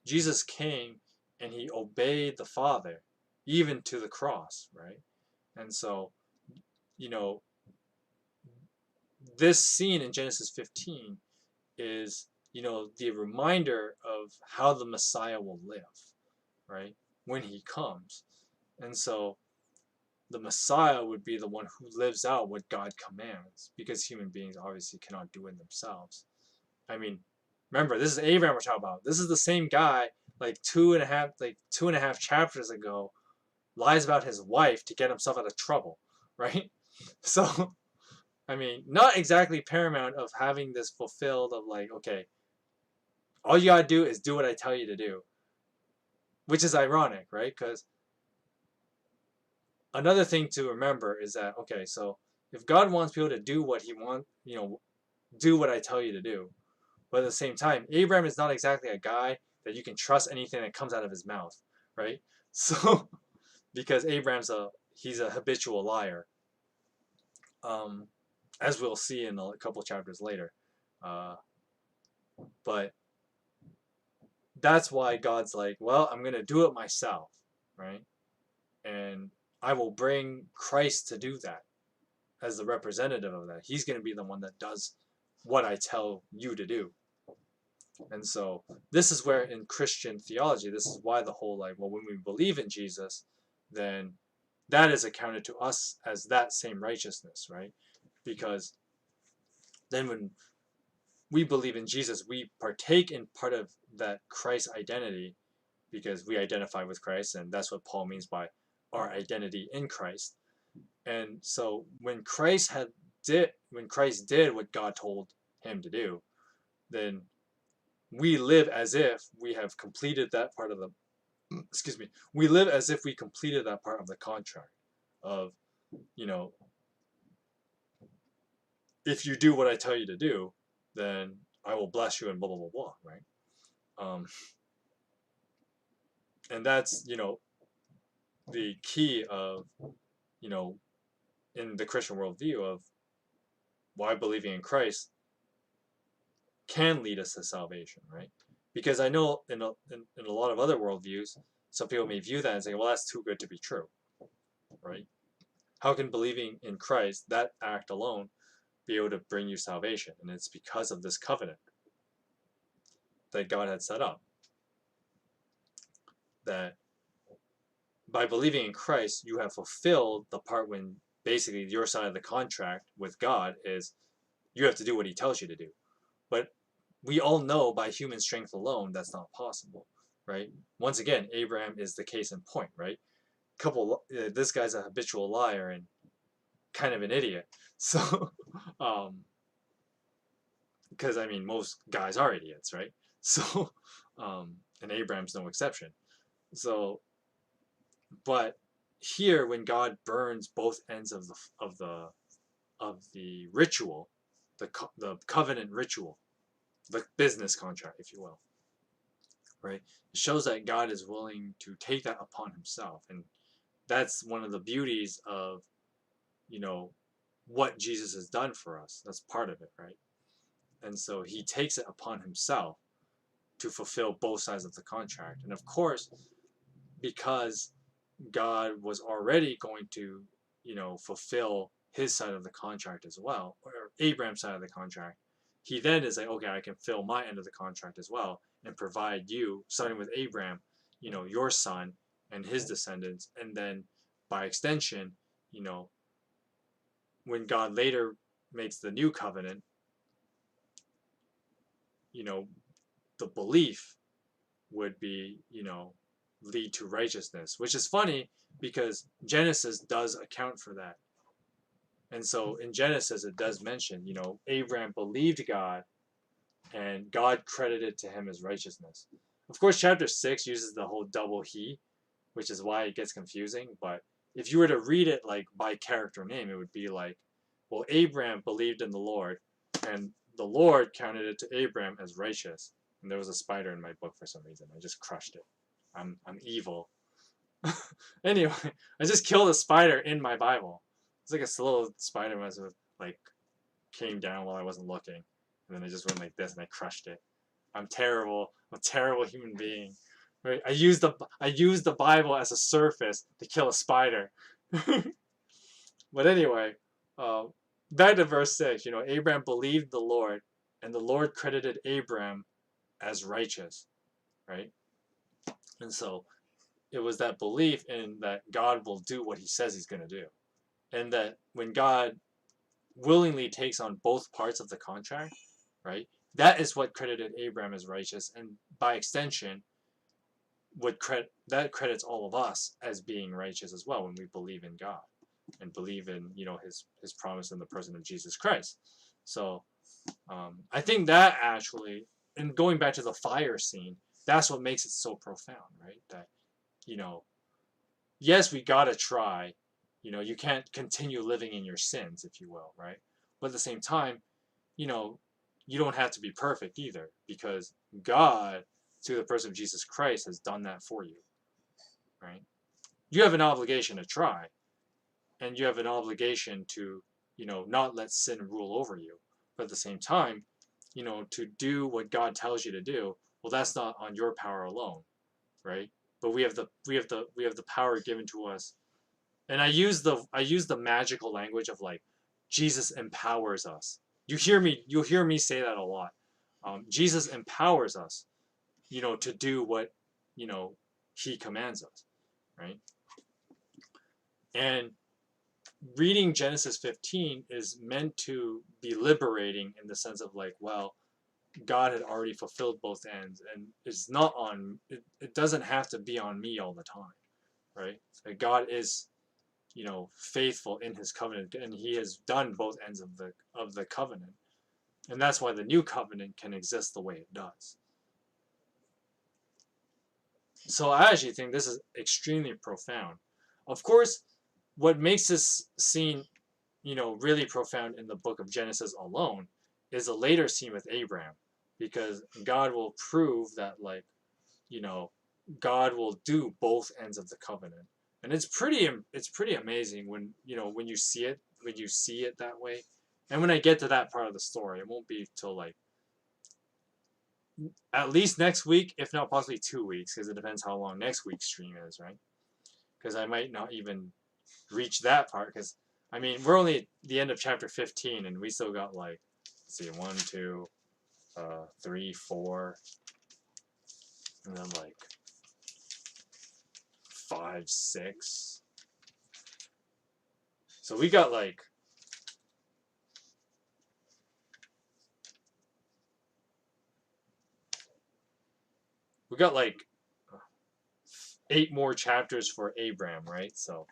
Jesus came and he obeyed the Father even to the cross, right? And so, this scene in Genesis 15 is, the reminder of how the Messiah will live, right, when he comes. And so the Messiah would be the one who lives out what God commands, because human beings obviously cannot do it themselves. I mean, remember, this is Abraham we're talking about. This is the same guy, like two and a half chapters ago, lies about his wife to get himself out of trouble, right? So, I mean, not exactly paramount of having this fulfilled of like, okay, all you gotta do is do what I tell you to do. Which is ironic, right? Because another thing to remember is that, okay, so if God wants people to do what he wants, do what I tell you to do. But at the same time, Abraham is not exactly a guy that you can trust anything that comes out of his mouth, right? So because he's a habitual liar, um, as we'll see in a couple chapters later. Uh, but that's why God's like, well, I'm gonna do it myself, right? And I will bring Christ to do that as the representative of that. He's gonna be the one that does what I tell you to do. And so this is where in Christian theology, this is why the whole like, well, when we believe in Jesus, then that is accounted to us as that same righteousness, right? Because then when we believe in Jesus, we partake in part of that Christ identity because we identify with Christ, and that's what Paul means by our identity in Christ. And so when Christ did what God told him to do, then we live as if we have completed that part of the we live as if we completed that part of the contract of, if you do what I tell you to do, then I will bless you and blah blah blah blah, right? And that's the key of in the Christian worldview of why believing in Christ can lead us to salvation, right? Because I know in a lot of other worldviews, some people may view that and say, well, that's too good to be true, right? How can believing in Christ, that act alone, be able to bring you salvation? And it's because of this covenant that God had set up. That by believing in Christ, you have fulfilled the part when basically your side of the contract with God is you have to do what he tells you to do. But we all know by human strength alone that's not possible, right? Once again, Abraham is the case in point, right? This guy's a habitual liar and kind of an idiot. So, because I mean, most guys are idiots, right? So, and Abraham's no exception. So, but here, when God burns both ends of the ritual, the covenant ritual, the business contract, if you will, right? It shows that God is willing to take that upon himself. And that's one of the beauties of, what Jesus has done for us. That's part of it, right? And so he takes it upon himself to fulfill both sides of the contract. And of course, because God was already going to, fulfill his side of the contract as well, or Abraham's side of the contract, he then is like, okay, I can fill my end of the contract as well and provide you, starting with Abraham, your son and his descendants. And then by extension, when God later makes the new covenant, the belief would be, lead to righteousness, which is funny because Genesis does account for that. And so in Genesis, it does mention, Abraham believed God and God credited to him as righteousness. Of course, chapter 6 uses the whole double he, which is why it gets confusing. But if you were to read it like by character name, it would be like, well, Abraham believed in the Lord and the Lord counted it to Abraham as righteous. And there was a spider in my book for some reason. I just crushed it. I'm evil. Anyway, I just killed a spider in my Bible. It's like a little spider must have like came down while I wasn't looking, and then I just went like this and I crushed it. I'm terrible. I'm a terrible human being. Right? I used the Bible as a surface to kill a spider. But anyway, back to verse 6. Abraham believed the Lord, and the Lord credited Abraham as righteous, right? And so it was that belief in that God will do what he says he's going to do. And that when God willingly takes on both parts of the contract, right, that is what credited Abraham as righteous. And by extension, that credits all of us as being righteous as well when we believe in God and believe in, his promise in the person of Jesus Christ. So I think that actually, and going back to the fire scene, that's what makes it so profound, right? That, yes, we gotta try, You can't continue living in your sins, if you will, right? But at the same time, you know, you don't have to be perfect either, because God, through the person of Jesus Christ, has done that for you, right? You have an obligation to try, and you have an obligation to, not let sin rule over you. But at the same time, to do what God tells you to do, well, that's not on your power alone, right? But we have the power given to us. And I use the magical language of like Jesus empowers us. You'll hear me say that a lot. Jesus empowers us, to do what you know he commands us, right? And reading Genesis 15 is meant to be liberating in the sense of like, well, God had already fulfilled both ends, and it's not on. It doesn't have to be on me all the time, right? Like God is, faithful in His covenant, and He has done both ends of the covenant, and that's why the new covenant can exist the way it does. So I actually think this is extremely profound. Of course, what makes this scene, really profound in the book of Genesis alone is a later scene with Abraham, because God will prove that, like, you know, God will do both ends of the covenant, and it's pretty amazing when you see it that way. And when I get to that part of the story, it won't be till like at least next week, if not possibly 2 weeks, because it depends how long next week's stream is, right? Because I might not even reach that part, because I mean we're only at the end of chapter 15, and we still got like, let's see, 1, 2, 3, 4, and then like 5, 6. So we got like 8 more chapters for Abraham, right? So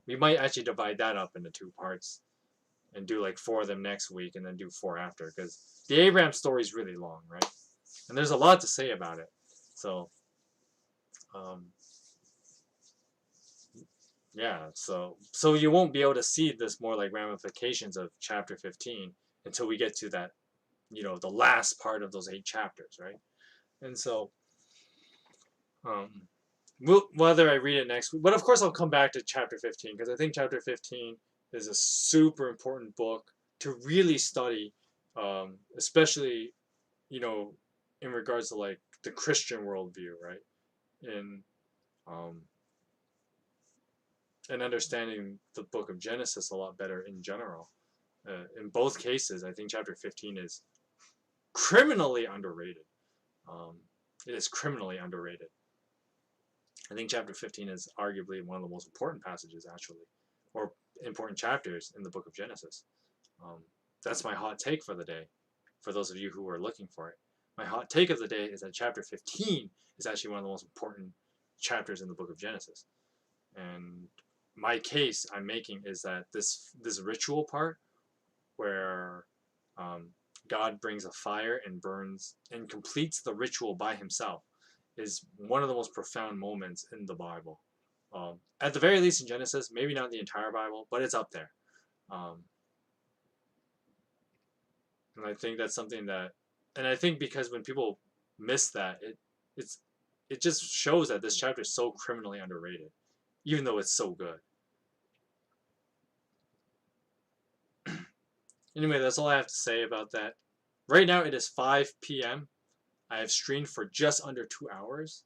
we might actually divide that up into 2 parts and do like 4 of them next week, and then do 4 after, because the Abraham story is really long, right? And there's a lot to say about it. So, um, yeah, so you won't be able to see this more like ramifications of chapter 15 until we get to that, the last part of those 8 chapters, right? And so, um, whether I read it next week, but of course I'll come back to chapter 15, because I think chapter 15 is a super important book to really study, especially, you know, in regards to like the Christian worldview, right? In um, and understanding the book of Genesis a lot better in general. In both cases, I think chapter 15 is criminally underrated. Um, it is criminally underrated. I think chapter 15 is arguably one of the most important passages, actually, or important chapters in the book of Genesis. Um, that's my hot take for the day, for those of you who are looking for it. My hot take of the day is that chapter 15 is actually one of the most important chapters in the book of Genesis. And my case I'm making is that this ritual part, where um, God brings a fire and burns and completes the ritual by himself, is one of the most profound moments in the Bible. At the very least in Genesis, maybe not the entire Bible, but it's up there. Um, and I think that's something that, and I think because when people miss that, it's it just shows that this chapter is so criminally underrated, even though it's so good. Anyway, that's all I have to say about that. Right now it is 5 p.m. I have streamed for just under 2 hours.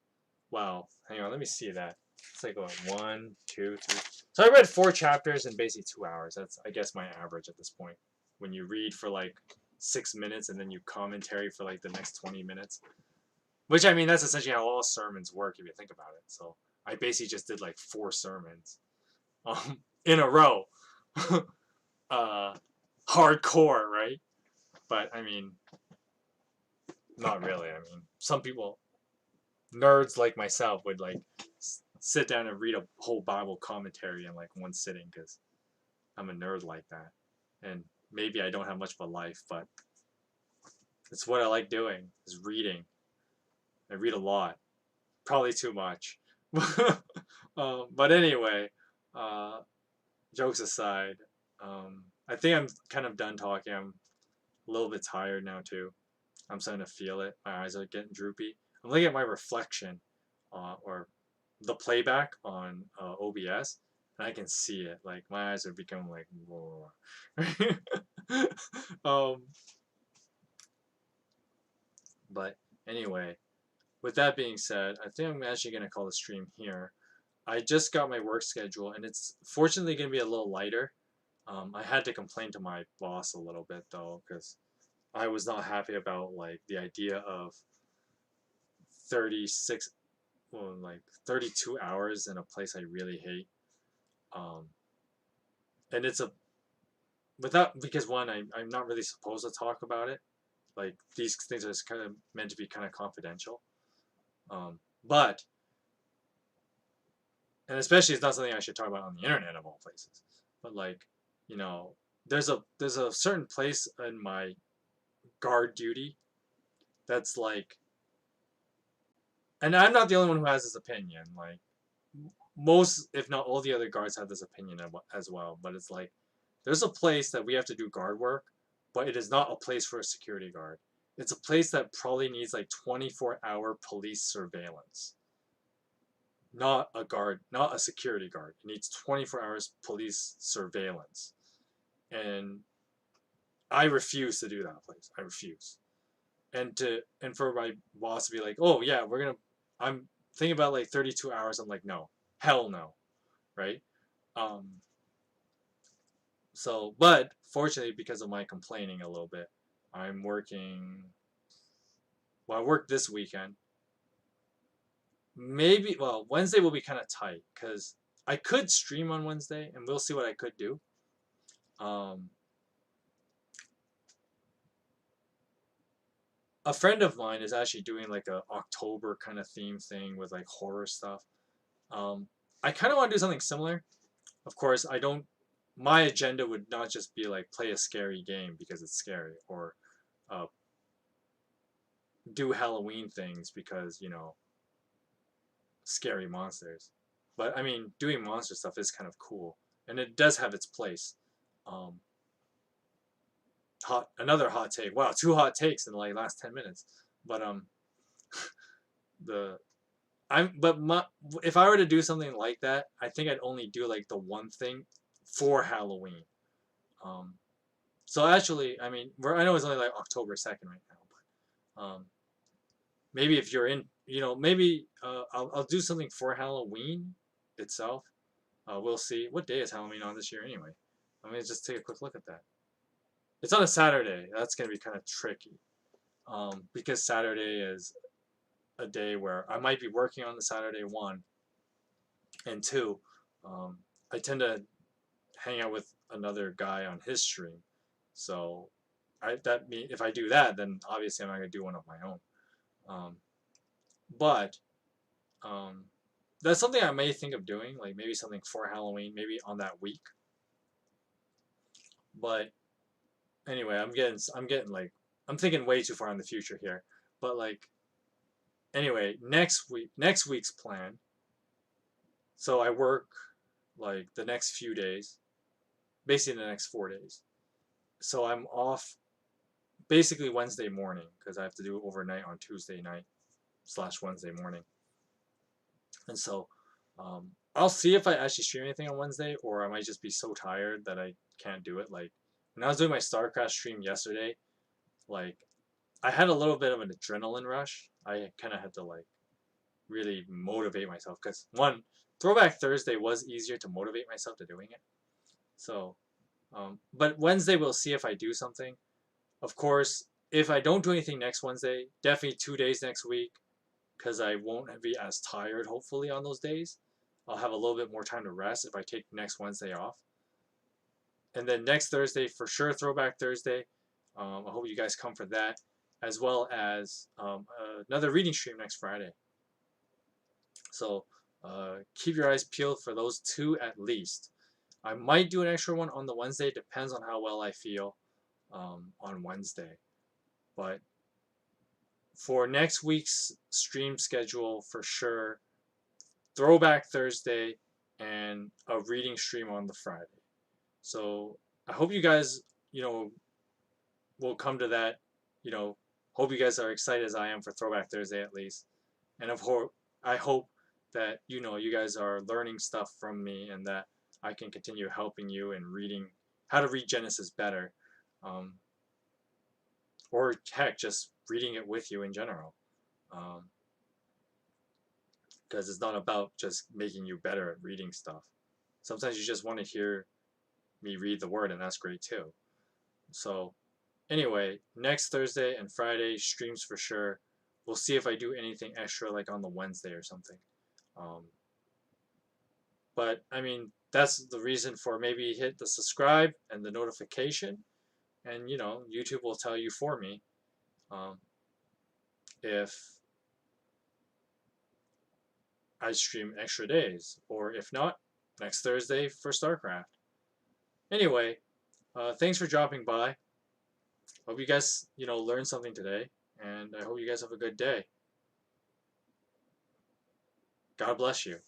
Wow. Hang on, let me see that. It's like going 1, 2, 3. So I read 4 chapters in basically 2 hours. That's, I guess, my average at this point. When you read for like 6 minutes and then you commentary for like the next 20 minutes. Which, I mean, that's essentially how all sermons work if you think about it. So I basically just did like 4 sermons in a row. Hardcore, right? But, I mean, not really. I mean, some people, nerds like myself, would like sit down and read a whole Bible commentary in like one sitting, because I'm a nerd like that. And maybe I don't have much of a life, but it's what I like doing, is reading. I read a lot, probably too much. But anyway, uh, jokes aside, I think I'm kind of done talking. I'm a little bit tired now too. I'm starting to feel it. My eyes are getting droopy. I'm looking at my reflection, or the playback on OBS, and I can see it. Like my eyes are becoming like, whoa. um, but anyway, with that being said, I think I'm actually gonna call the stream here. I just got my work schedule, and it's fortunately gonna be a little lighter. I had to complain to my boss a little bit though, because I was not happy about like the idea of 36, well, like 32 hours in a place I really hate. Um, and it's a without because one, I'm not really supposed to talk about it. Like these things are kind of meant to be kind of confidential. But and especially it's not something I should talk about on the internet of all places. But like, you know, there's a certain place in my guard duty that's like, and I'm not the only one who has this opinion. Like most, if not all, the other guards have this opinion as well. But it's like there's a place that we have to do guard work, but it is not a place for a security guard. It's a place that probably needs like 24-hour police surveillance. Not a guard, not a security guard. It needs 24 hours police surveillance. And I refuse to do that place. I refuse. And for my boss to be like, "Oh yeah, I'm thinking about like 32 hours." I'm like, "No. Hell no." Right? Um but fortunately because of my complaining a little bit, I'm working well, I worked this weekend. Maybe well, Wednesday will be kind of tight cuz I could stream on Wednesday and we'll see what I could do. Um a friend of mine is actually doing like a October kind of theme thing with like horror stuff. Um, I kind of want to do something similar. Of course, I don't. My agenda would not just be like play a scary game because it's scary, or uh, do Halloween things because scary monsters. But I mean, doing monster stuff is kind of cool, and it does have its place. Um, another hot take. Wow, two hot takes in the like last 10 minutes. But the I'm but my, if I were to do something like that, I think I'd only do like the one thing for Halloween. Um, so actually, I mean, I know it's only like October 2nd right now, but maybe if you're in, maybe I'll do something for Halloween itself. We'll see. What day is Halloween on this year anyway? Let me just take a quick look at that. It's on a Saturday. That's gonna be kind of tricky, because Saturday is a day where I might be working on the Saturday one, and two, um, I tend to hang out with another guy on his stream. So if I do that, then obviously I'm not gonna do one of my own. Um, but um, that's something I may think of doing, like maybe something for Halloween, maybe on that week. But anyway, I'm getting like I'm thinking way too far in the future here. But like anyway, next week's plan. So I work like the next few days, basically the next 4 days. So I'm off basically Wednesday morning because I have to do it overnight on Tuesday night / Wednesday morning. And so I'll see if I actually stream anything on Wednesday, or I might just be so tired that I can't do it. Like when I was doing my StarCraft stream yesterday, like I had a little bit of an adrenaline rush. I kind of had to like really motivate myself because one, Throwback Thursday was easier to motivate myself to doing it. So, but Wednesday we'll see if I do something. Of course, if I don't do anything next Wednesday, definitely 2 days next week because I won't be as tired, hopefully, on those days. I'll have a little bit more time to rest if I take next Wednesday off. And then next Thursday, for sure, Throwback Thursday. I hope you guys come for that, as well as another reading stream next Friday. So keep your eyes peeled for those two at least. I might do an extra one on the Wednesday, depends on how well I feel on Wednesday. But for next week's stream schedule, for sure, Throwback Thursday and a reading stream on the Friday. So I hope you guys, you know, will come to that. You know, hope you guys are excited as I am for Throwback Thursday at least. And I hope that you guys are learning stuff from me and that I can continue helping you in reading how to read Genesis better, um, or heck, just reading it with you in general. Because it's not about just making you better at reading stuff. Sometimes you just want to hear me read the word, and that's great too. So, anyway, next Thursday and Friday streams for sure. We'll see if I do anything extra like on the Wednesday or something. Um, but I mean, that's the reason for maybe hit the subscribe and the notification, and YouTube will tell you for me um, if I stream extra days, or if not, next Thursday for StarCraft. Anyway, thanks for dropping by. Hope you guys, learned something today, and I hope you guys have a good day. God bless you.